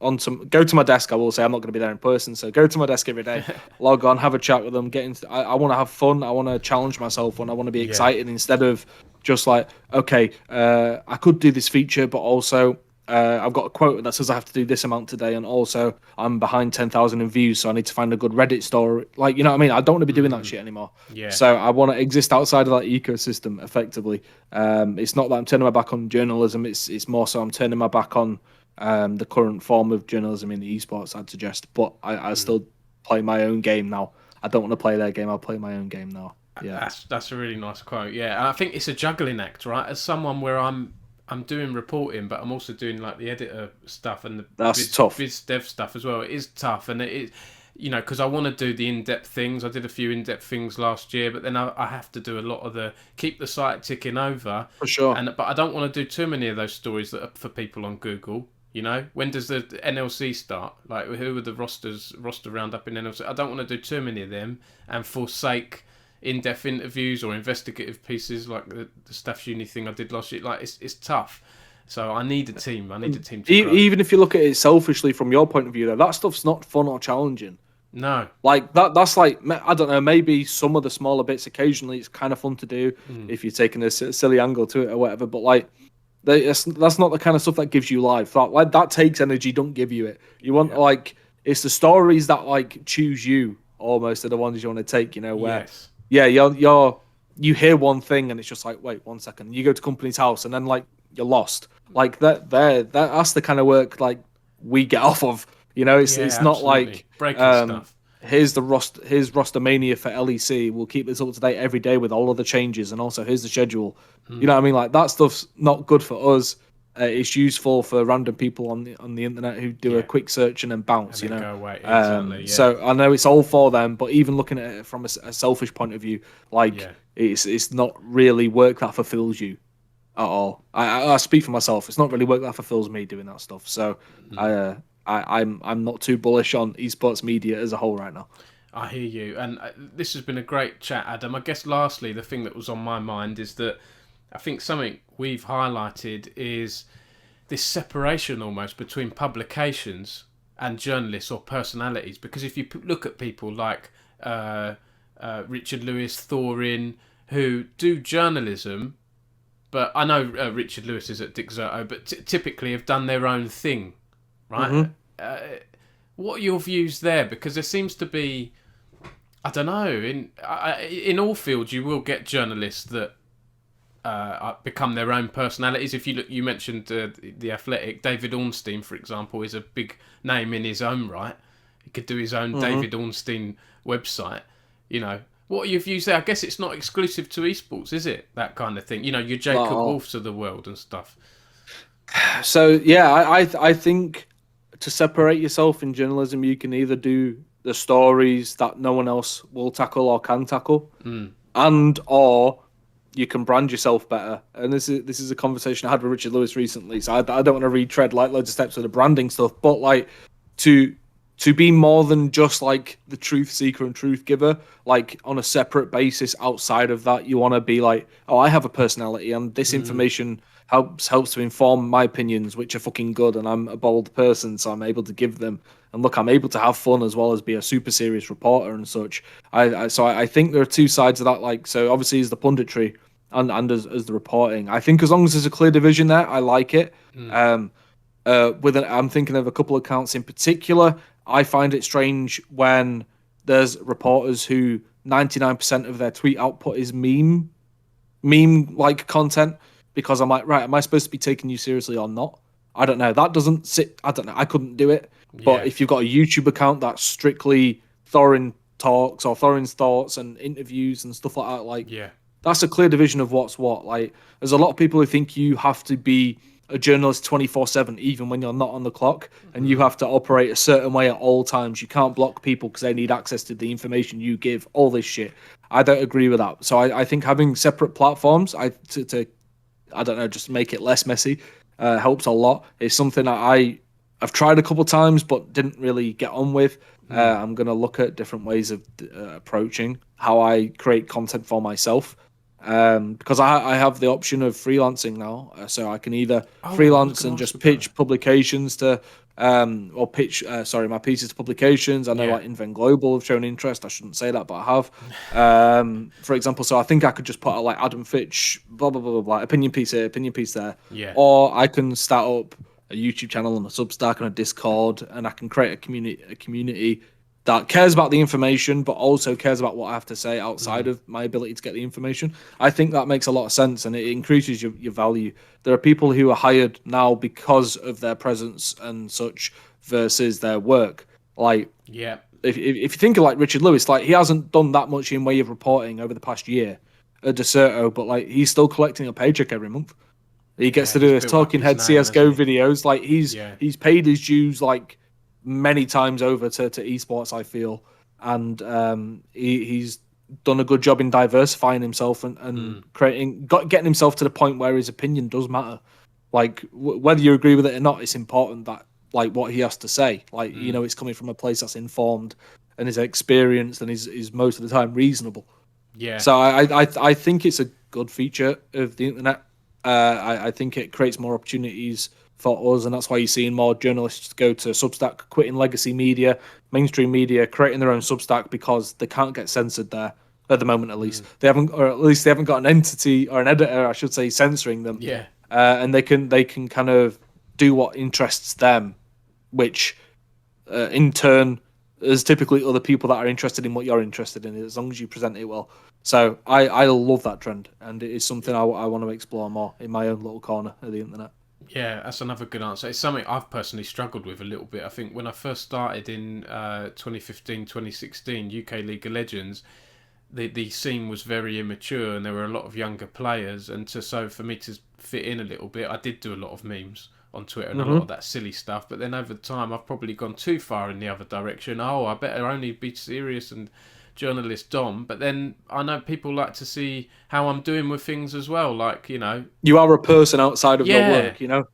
to my desk. I will say I'm not going to be there in person, so go to my desk every day, log on, have a chat with them, get into. I want to have fun. I want to challenge myself, and I want to be excited instead of just like, okay, I could do this feature, but also I've got a quote that says I have to do this amount today, and also I'm behind 10,000 in views, so I need to find a good Reddit story. Like, you know what I mean? I don't want to be doing that shit anymore. Yeah. So I want to exist outside of that ecosystem effectively. It's not that I'm turning my back on journalism. It's more so I'm turning my back on the current form of journalism in esports, I'd suggest. But I still play my own game now. I don't want to play their game. I'll play my own game now. Yeah, that's a really nice quote. Yeah, I think it's a juggling act, right? As someone where I'm doing reporting, but I'm also doing like the editor stuff and the tough. Biz dev stuff as well. It is tough, and it is, because I want to do the in-depth things. I did a few in-depth things last year, but then I have to do a lot of keep the site ticking over. For sure. But I don't want to do too many of those stories that are for people on Google. When does the NLC start? Like, who are the roster roundup in NLC? I don't want to do too many of them and forsake in-depth interviews or investigative pieces like the Staffs Uni thing I did last year. Like it's tough. So I need a team. I need a team to grow. Even if you look at it selfishly from your point of view, though, that stuff's not fun or challenging. No. Like that's like, I don't know, maybe some of the smaller bits occasionally it's kind of fun to do if you're taking a silly angle to it or whatever. But like, that's not the kind of stuff that gives you life. That takes energy, don't give you it. You want like, it's the stories that like choose you almost are the ones you want to take. You know, where you hear one thing and it's just like, wait 1 second. You go to company's house and then like you're lost. Like that's the kind of work like we get off of. You know, it's not like breaking stuff. Here's roster mania for LEC. We'll keep this up to date every day with all of the changes, and also here's the schedule. You know what I mean? Like that stuff's not good for us. It's useful for random people on the internet who do a quick search and then bounce. And you know, go away. Exactly, so I know it's all for them, but even looking at it from a selfish point of view, like it's not really work that fulfills you at all. I speak for myself. It's not really work that fulfills me doing that stuff. So I'm not too bullish on esports media as a whole right now. I hear you, and this has been a great chat, Adam. I guess lastly, the thing that was on my mind is that I think something we've highlighted is this separation almost between publications and journalists or personalities. Because if you look at people like Richard Lewis, Thorin, who do journalism, but I know Richard Lewis is at Dixerto, but typically have done their own thing, right? What are your views there? Because there seems to be, I don't know, in all fields you will get journalists that become their own personalities. If you look, you mentioned the Athletic. David Ornstein, for example, is a big name in his own right. He could do his own David Ornstein website. You know, what are your views there? I guess it's not exclusive to esports, is it? That kind of thing. You know, your Jacob Wolfs of the world and stuff. So yeah, I think to separate yourself in journalism, you can either do the stories that no one else will tackle or can tackle, and or you can brand yourself better. And this is a conversation I had with Richard Lewis recently, so I don't want to retread like loads of steps of the branding stuff, but like to be more than just like the truth seeker and truth giver, like on a separate basis outside of that, you want to be like, oh, I have a personality and this information helps to inform my opinions, which are fucking good, and I'm a bold person, so I'm able to give them. And look, I'm able to have fun as well as be a super serious reporter and such. I think there are two sides of that. Like, so obviously is the punditry and as the reporting. I think as long as there's a clear division there, I like it. I'm thinking of a couple of accounts in particular. I find it strange when there's reporters who 99% of their tweet output is meme like content, because I'm like, right, am I supposed to be taking you seriously or not? I don't know. That doesn't sit. I don't know. I couldn't do it. But if you've got a YouTube account that's strictly Thorin talks or Thorin's thoughts and interviews and stuff like that, like that's a clear division of what's what. Like, there's a lot of people who think you have to be a journalist 24/7, even when you're not on the clock, and you have to operate a certain way at all times. You can't block people because they need access to the information you give. All this shit. I don't agree with that. So I think having separate platforms, to I don't know, just make it less messy, helps a lot. It's something that I've tried a couple times but didn't really get on with. I'm going to look at different ways of approaching how I create content for myself, because I have the option of freelancing now, so I can either freelance and just pitch publications to or pitch my pieces to publications. I know like Invent Global have shown interest. I shouldn't say that, but I have. For example, so I think I could just put out like Adam Fitch, blah blah blah blah, blah, opinion piece here, opinion piece there. Or I can start up a YouTube channel and a Substack and a Discord, and I can create a community that cares about the information, but also cares about what I have to say outside of my ability to get the information. I think that makes a lot of sense, and it increases your value. There are people who are hired now because of their presence and such versus their work. Like, if you think of like Richard Lewis, like he hasn't done that much in way of reporting over the past year at Dexerto, but like he's still collecting a paycheck every month. He gets to do his talking head CS:GO videos. Like he's paid his dues like many times over to esports, I feel, and he's done a good job in diversifying himself and getting himself to the point where his opinion does matter. Like whether you agree with it or not, it's important that like what he has to say, like you know, it's coming from a place that's informed and is experienced and is most of the time reasonable. Yeah. So I think it's a good feature of the internet. I think it creates more opportunities for us, and that's why you're seeing more journalists go to Substack, quitting legacy media, mainstream media, creating their own Substack because they can't get censored there at the moment. At least they haven't, or at least they haven't got an entity or an editor, I should say, censoring them. Yeah. And they can kind of do what interests them, which in turn is typically other people that are interested in what you're interested in, as long as you present it well. So I love that trend, and it is something I want to explore more in my own little corner of the internet. Yeah, that's another good answer. It's something I've personally struggled with a little bit. I think when I first started in 2015, 2016, UK League of Legends, the scene was very immature and there were a lot of younger players. And so for me to fit in a little bit, I did do a lot of memes on Twitter and a lot of that silly stuff. But then over time, I've probably gone too far in the other direction. Oh, I better only be serious and journalist Dom. But then I know people like to see how I'm doing with things as well. Like, you know, you are a person outside of your work, you know.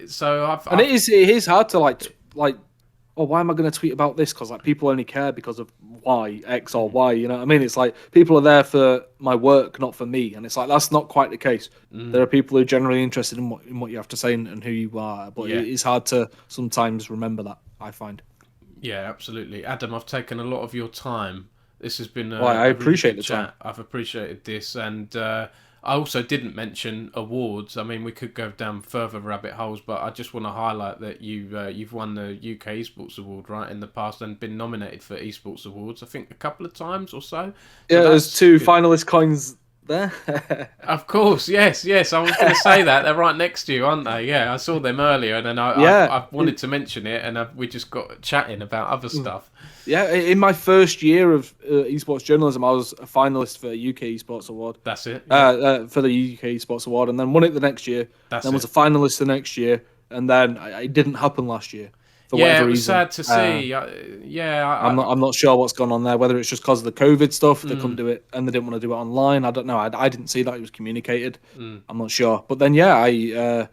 So and it is hard to like, oh, why am I going to tweet about this? Because like people only care because of Y, X or Y. You know what I mean? It's like people are there for my work, not for me. And it's like that's not quite the case. There are people who are generally interested in what you have to say and who you are. But it is hard to sometimes remember that, I find. Yeah, absolutely. Adam, I've taken a lot of your time. This has been I appreciate the chat. time. I've appreciated this, and I also didn't mention awards. I mean, we could go down further rabbit holes, but I just want to highlight that you've won the UK Esports Award, right, in the past, and been nominated for Esports Awards, I think, a couple of times or so. Yeah, there's two finalist coins there. Of course, yes. I was going to say that. They're right next to you, aren't they? Yeah, I saw them earlier, and then I wanted to mention it, and we just got chatting about other stuff. Yeah, in my first year of esports journalism, I was a finalist for a UK Esports Award. That's it. For the UK Esports Award, and then won it the next year. Was a finalist the next year, and then it didn't happen last year. For whatever it was reason. sad to see. I'm not sure what's gone on there. Whether it's just because of the COVID stuff, they couldn't do it, and they didn't want to do it online. I don't know. I didn't see that it was communicated. I'm not sure. But then, not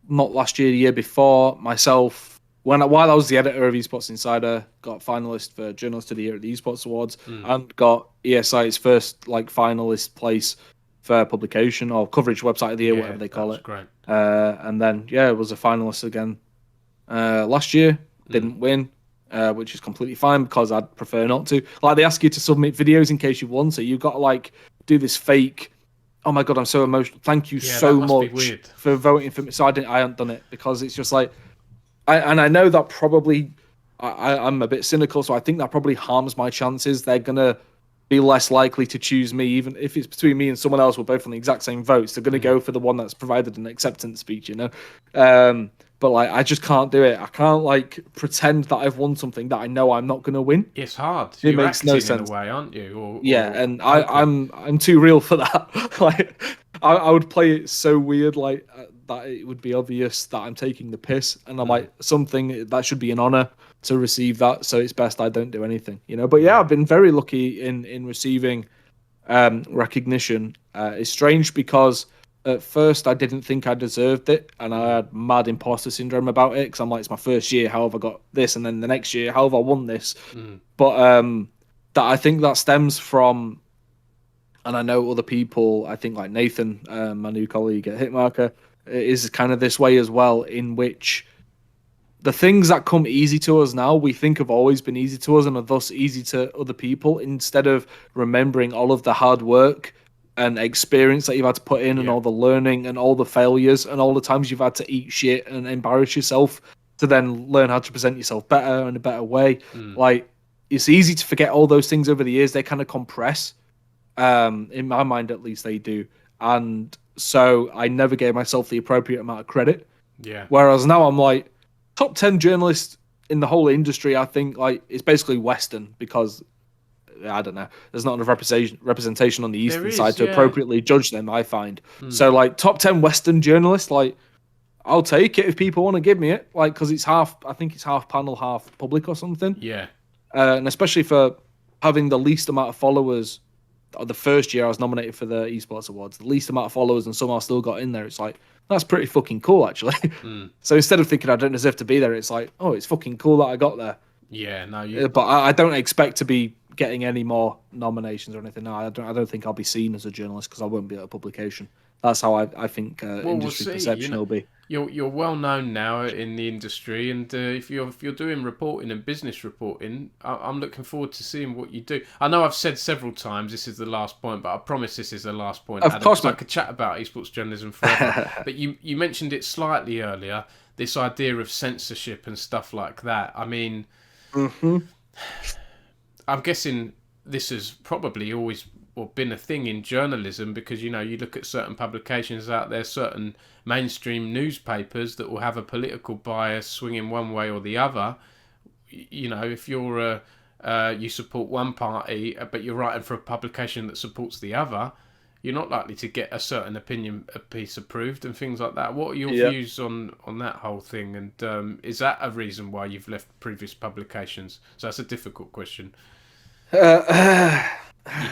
last year, the year before, myself. While I was the editor of Esports Insider, got finalist for Journalist of the Year at the Esports Awards, and got ESI's first finalist place for publication or coverage website of the year, whatever they call it. Great. And then it was a finalist again last year. Didn't win, which is completely fine because I'd prefer not to. Like they ask you to submit videos in case you've won, so you've got to do this fake. Oh my god, I'm so emotional. Thank you so much for voting for me. So I haven't done it because it's just like. I know that probably I'm a bit cynical, so I think that probably harms my chances. They're gonna be less likely to choose me, even if it's between me and someone else. We're both on the exact same votes. They're gonna go for the one that's provided an acceptance speech, you know. But I just can't do it. I can't pretend that I've won something that I know I'm not gonna win. It's hard. It makes no sense. In a way, aren't you? And I'm too real for that. I would play it so weird, that it would be obvious that I'm taking the piss, and I'm something that should be an honor to receive that. So it's best I don't do anything, you know. But I've been very lucky in receiving recognition. It's strange because at first I didn't think I deserved it, and I had mad imposter syndrome about it because I'm like, it's my first year, how have I got this? And then the next year, how have I won this? But that I think that stems from, and I know other people, I think like Nathan, my new colleague at Hitmarker, is kind of this way as well, in which the things that come easy to us now, we think have always been easy to us and are thus easy to other people, instead of remembering all of the hard work and experience that you've had to put in and all the learning and all the failures and all the times you've had to eat shit and embarrass yourself to then learn how to present yourself better in a better way. It's easy to forget all those things over the years. They kind of compress. In my mind, at least, they do. And so I never gave myself the appropriate amount of credit. Yeah. Whereas now I'm like, top 10 journalists in the whole industry, I think it's basically Western, because I don't know, there's not enough representation on the Eastern side to appropriately judge them, I find. So top 10 Western journalists, I'll take it if people want to give me it, because it's I think it's half panel, half public or something. Yeah. And especially for having the least amount of followers. The first year I was nominated for the Esports Awards, the least amount of followers, and somehow still got in there. It's like, that's pretty fucking cool, actually. So instead of thinking I don't deserve to be there, it's like, oh, it's fucking cool that I got there. Yeah, no, But I don't expect to be getting any more nominations or anything. No, I don't think I'll be seen as a journalist because I won't be at a publication. That's how I think industry perception will be. You're well known now in the industry, and if you're doing reporting and business reporting, I'm looking forward to seeing what you do. I know I've said several times this is the last point, but I promise this is the last point. Of course, I could chat about esports journalism forever. But you mentioned it slightly earlier. This idea of censorship and stuff like that. I mean, I'm guessing this has probably always been a thing in journalism because, you look at certain publications out there, certain mainstream newspapers that will have a political bias swinging one way or the other. If you're you support one party, but you're writing for a publication that supports the other, you're not likely to get a certain opinion piece approved and things like that. What are your views on that whole thing? And is that a reason why you've left previous publications? So that's a difficult question. You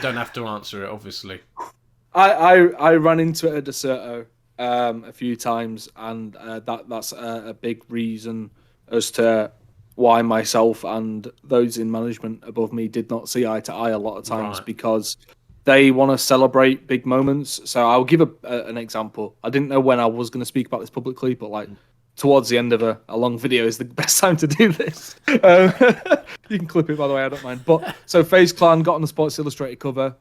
don't have to answer it, obviously. I ran into it at Deserto a few times, and that's a big reason as to why myself and those in management above me did not see eye to eye a lot of times, because they want to celebrate big moments. So I'll give an example. I didn't know when I was going to speak about this publicly, but towards the end of a long video is the best time to do this. You can clip it, by the way, I don't mind. But so FaZe Clan got on the Sports Illustrated cover.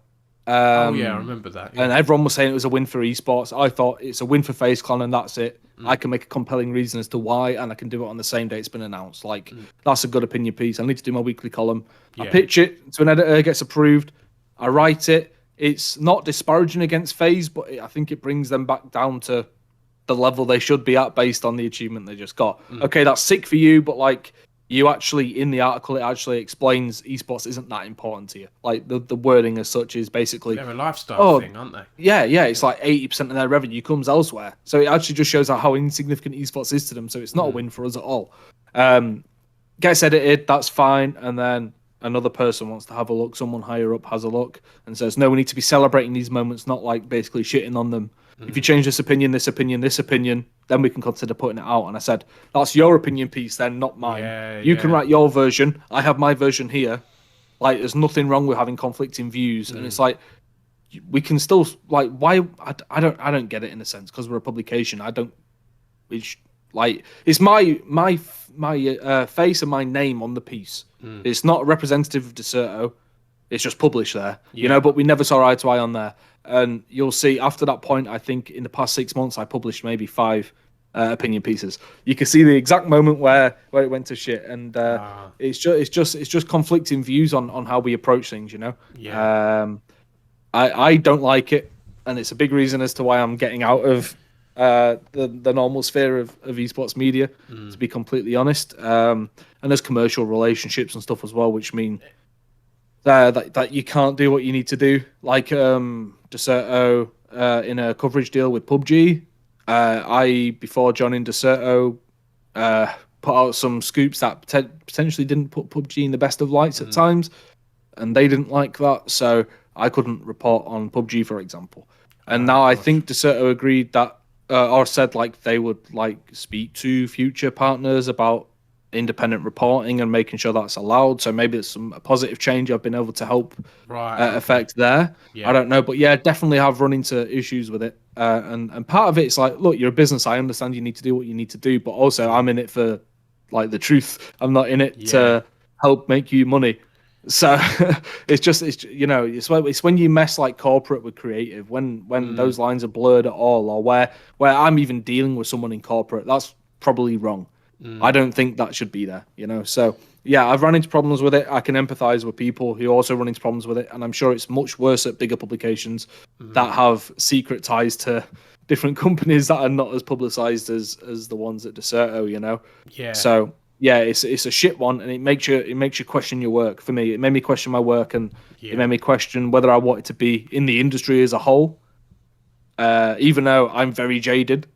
I remember that. Yeah. And everyone was saying it was a win for esports. I thought it's a win for FaZe Clan and that's it. I can make a compelling reason as to why, and I can do it on the same day it's been announced. That's a good opinion piece. I need to do my weekly column. I pitch it to an editor, it gets approved. I write it. It's not disparaging against FaZe, but I think it brings them back down to the level they should be at based on the achievement they just got. Okay, that's sick for you, but you actually, in the article, it actually explains esports isn't that important to you. The wording as such is basically... They're a lifestyle thing, aren't they? Yeah, it's 80% of their revenue comes elsewhere. So it actually just shows how insignificant esports is to them, so it's not a win for us at all. Gets edited, that's fine, and then another person wants to have a look, someone higher up has a look, and says, no, we need to be celebrating these moments, not basically shitting on them. If you change this opinion, then we can consider putting it out. And I said, that's your opinion piece then, not mine. You can write your version. I have my version here. There's nothing wrong with having conflicting views. And it's we can still, why? I don't get it in a sense, because we're a publication. It's my face and my name on the piece. It's not representative of Deserto. It's just published there, but we never saw eye to eye on there. And you'll see after that point, I think in the past 6 months, I published maybe 5 opinion pieces. You can see the exact moment where it went to shit. And it's just conflicting views on how we approach things, I don't like it. And it's a big reason as to why I'm getting out of the normal sphere of esports media, to be completely honest. And there's commercial relationships and stuff as well, which mean that you can't do what you need to do. Deserto in a coverage deal with PUBG. Before joining Deserto, put out some scoops that potentially didn't put PUBG in the best of lights at times, and they didn't like that, so I couldn't report on PUBG, for example. And now I think Deserto agreed that, or said they would speak to future partners about independent reporting and making sure that's allowed. So maybe it's a positive change I've been able to help affect there. I don't know, but definitely have run into issues with it. And part of it is look, you're a business. I understand you need to do what you need to do, but also I'm in it for the truth. I'm not in it to help make you money. So it's when you mess corporate with creative, when those lines are blurred at all, or where I'm even dealing with someone in corporate, that's probably wrong. I don't think that should be there, So, I've run into problems with it. I can empathize with people who also run into problems with it. And I'm sure it's much worse at bigger publications that have secret ties to different companies that are not as publicized as the ones at Deserto, Yeah. So, it's a shit one, and it makes you question your work. For me, it made me question my work, and it made me question whether I wanted to be in the industry as a whole. Even though I'm very jaded,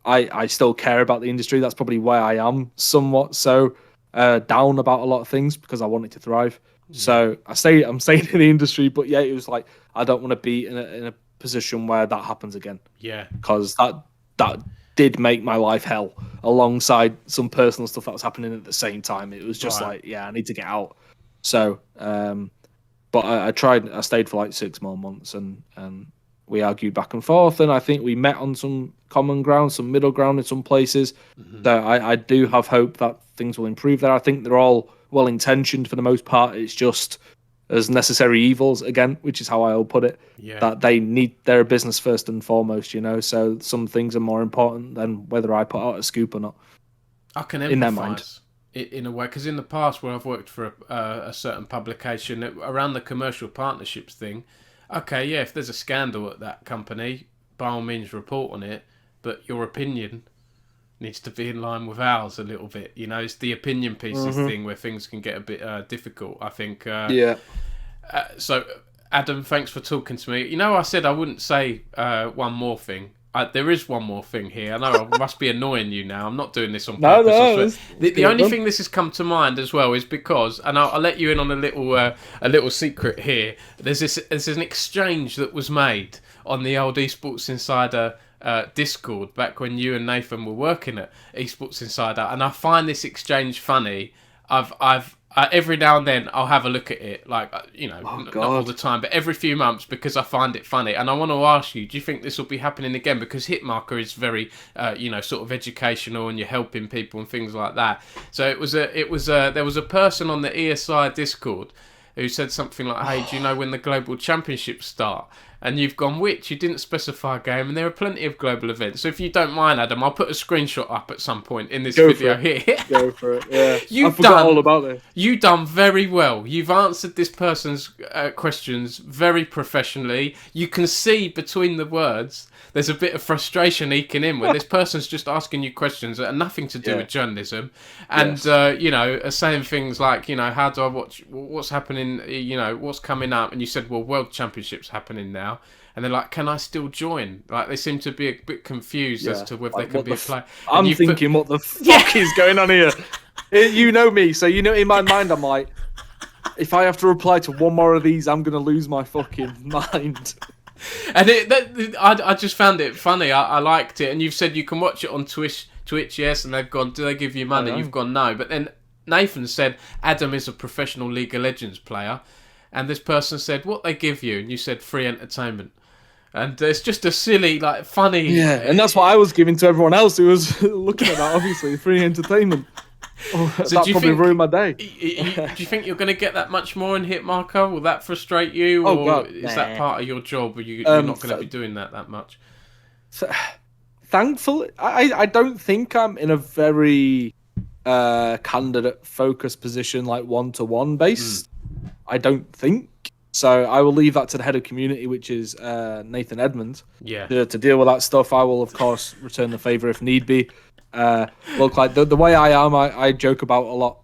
I still care about the industry. That's probably why I am somewhat so down about a lot of things, because I want it to thrive. So I'm staying in the industry, but it was I don't want to be in a position where that happens again. Yeah, because that did make my life hell, alongside some personal stuff that was happening at the same time. It was just I need to get out. So, but I tried. I stayed for like 6 more months, and we argued back and forth, and I think we met on some common ground, some middle ground in some places. So I do have hope that things will improve there. I think they're all well intentioned for the most part. It's just as necessary evils again, which is how I'll put it. Yeah. That they're a business first and foremost, So some things are more important than whether I put out a scoop or not. I can in their mind. empathise in a way, because in the past where I've worked for a certain publication around the commercial partnerships thing, okay, yeah, if there's a scandal at that company, by all means report on it, but your opinion needs to be in line with ours a little bit. It's the opinion pieces thing where things can get a bit difficult, I think. Yeah. So, Adam, thanks for talking to me. I said I wouldn't say one more thing. There is one more thing here. I know I must be annoying you now. I'm not doing this on purpose. The only thing this has come to mind as well is because, and I'll let you in on a little secret here. There's an exchange that was made on the old Esports Insider Discord back when you and Nathan were working at Esports Insider, and I find this exchange funny. Every now and then I'll have a look at it, like not all the time, but every few months, because I find it funny. And I want to ask you, do you think this will be happening again? Because Hitmarker is very, sort of educational, and you're helping people and things like that. So there was a person on the ESI Discord who said something like, "Hey, do you know when the global championships start?" And you've gone, which? You didn't specify a game, and there are plenty of global events. So if you don't mind, Adam, I'll put a screenshot up at some point in this video here. Go for it, yeah. I forgot all about this. You've done very well. You've answered this person's questions very professionally. You can see between the words there's a bit of frustration eking in where this person's just asking you questions that are nothing to do with journalism. And, saying things like, how do I watch, what's happening, what's coming up? And you said, well, World Championships happening now. And they're like, can I still join? Like, they seem to be a bit confused as to whether they can be a player. I'm thinking, what the fuck is going on here? You know me, so in my mind, I'm like, if I have to reply to one more of these, I'm going to lose my fucking mind. And I just found it funny. I liked it. And you've said you can watch it on Twitch, yes, and they've gone, do they give you money? You've gone, no. But then Nathan said, Adam is a professional League of Legends player. And this person said, what they give you? And you said, free entertainment. And it's just a silly, funny... Yeah, and that's what I was giving to everyone else who was looking at that, obviously, free entertainment. So that probably ruined my day. Do you think you're going to get that much more in Hitmarker? Will that frustrate you? Or is that part of your job? Or you're not going to be doing that much? Thankfully, I don't think I'm in a very candidate-focused position, like one-to-one based. I don't think. So I will leave that to the head of community, which is Nathan Edmonds. Yeah. To deal with that stuff. I will, of course, return the favour if need be. Look, like the way I am, I joke about a lot.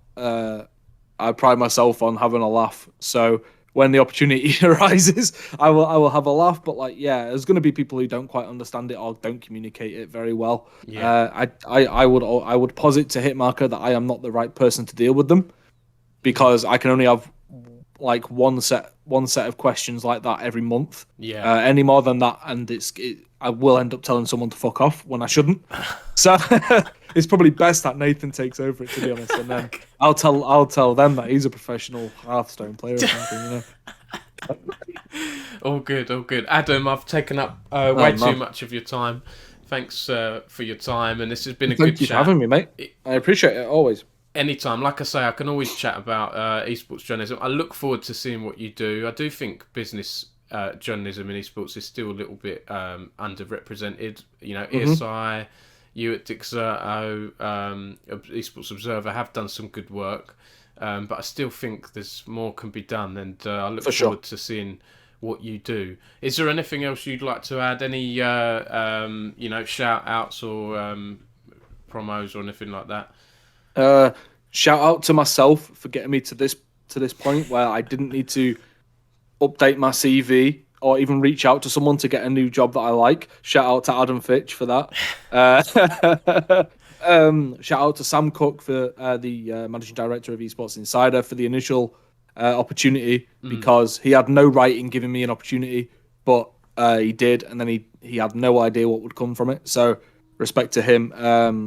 I pride myself on having a laugh. So when the opportunity arises, I will have a laugh. But there's going to be people who don't quite understand it or don't communicate it very well. Yeah. I would posit to Hitmarker that I am not the right person to deal with them, because I can only have one set of questions like that every month. Yeah. Any more than that, and I will end up telling someone to fuck off when I shouldn't. So it's probably best that Nathan takes over it, to be honest, and then I'll tell them that he's a professional Hearthstone player or something. All good. Adam, I've taken up way too much of your time. Thanks for your time, and this has been a good chat. Thank you for having me, mate. I appreciate it always. Anytime. Like I say, I can always chat about esports journalism. I look forward to seeing what you do. I do think business journalism in esports is still a little bit underrepresented. ESI, you at Dixerto, Esports Observer have done some good work, but I still think there's more can be done, and I look forward to seeing what you do. Is there anything else you'd like to add? Any shout outs or promos or anything like that? Shout out to myself for getting me to this point where I didn't need to update my CV or even reach out to someone to get a new job that I like. Shout out to Adam Fitch for that. Shout out to Sam Cook for the managing director of Esports Insider for the initial opportunity, because he had no right in giving me an opportunity, but he did, and then he had no idea what would come from it. So respect to him.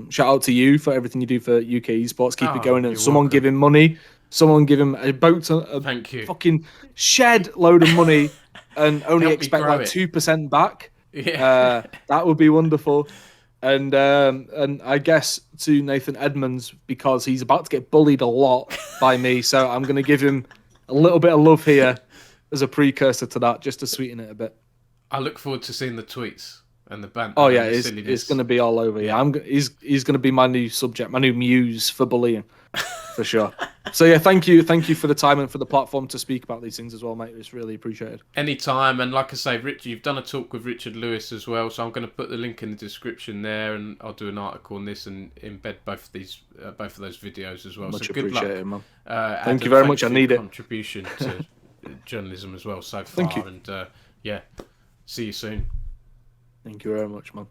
Shout out to you for everything you do for UK esports. Keep it going. And someone give him money someone give him a boat, a Thank you. fucking shed load of money, and only Help me expect grow like it. 2% back. Yeah. That would be wonderful. And I guess to Nathan Edmonds, because he's about to get bullied a lot by me, so I'm going to give him a little bit of love here as a precursor to that, just to sweeten it a bit. I look forward to seeing the tweets and the banter. Oh yeah, and the it's silliness. going to be all over. Yeah, he's going to be my new subject, my new muse for bullying, for sure. So yeah, thank you for the time and for the platform to speak about these things as well, mate. It's really appreciated. Anytime, and like I say, Richard, you've done a talk with Richard Lewis as well, so I'm going to put the link in the description there, and I'll do an article on this and embed both of those videos as well. Much so good luck, man. Thank you very much. I need it. Contribution to journalism as well so far, Thank you. and yeah, see you soon. Thank you very much, man.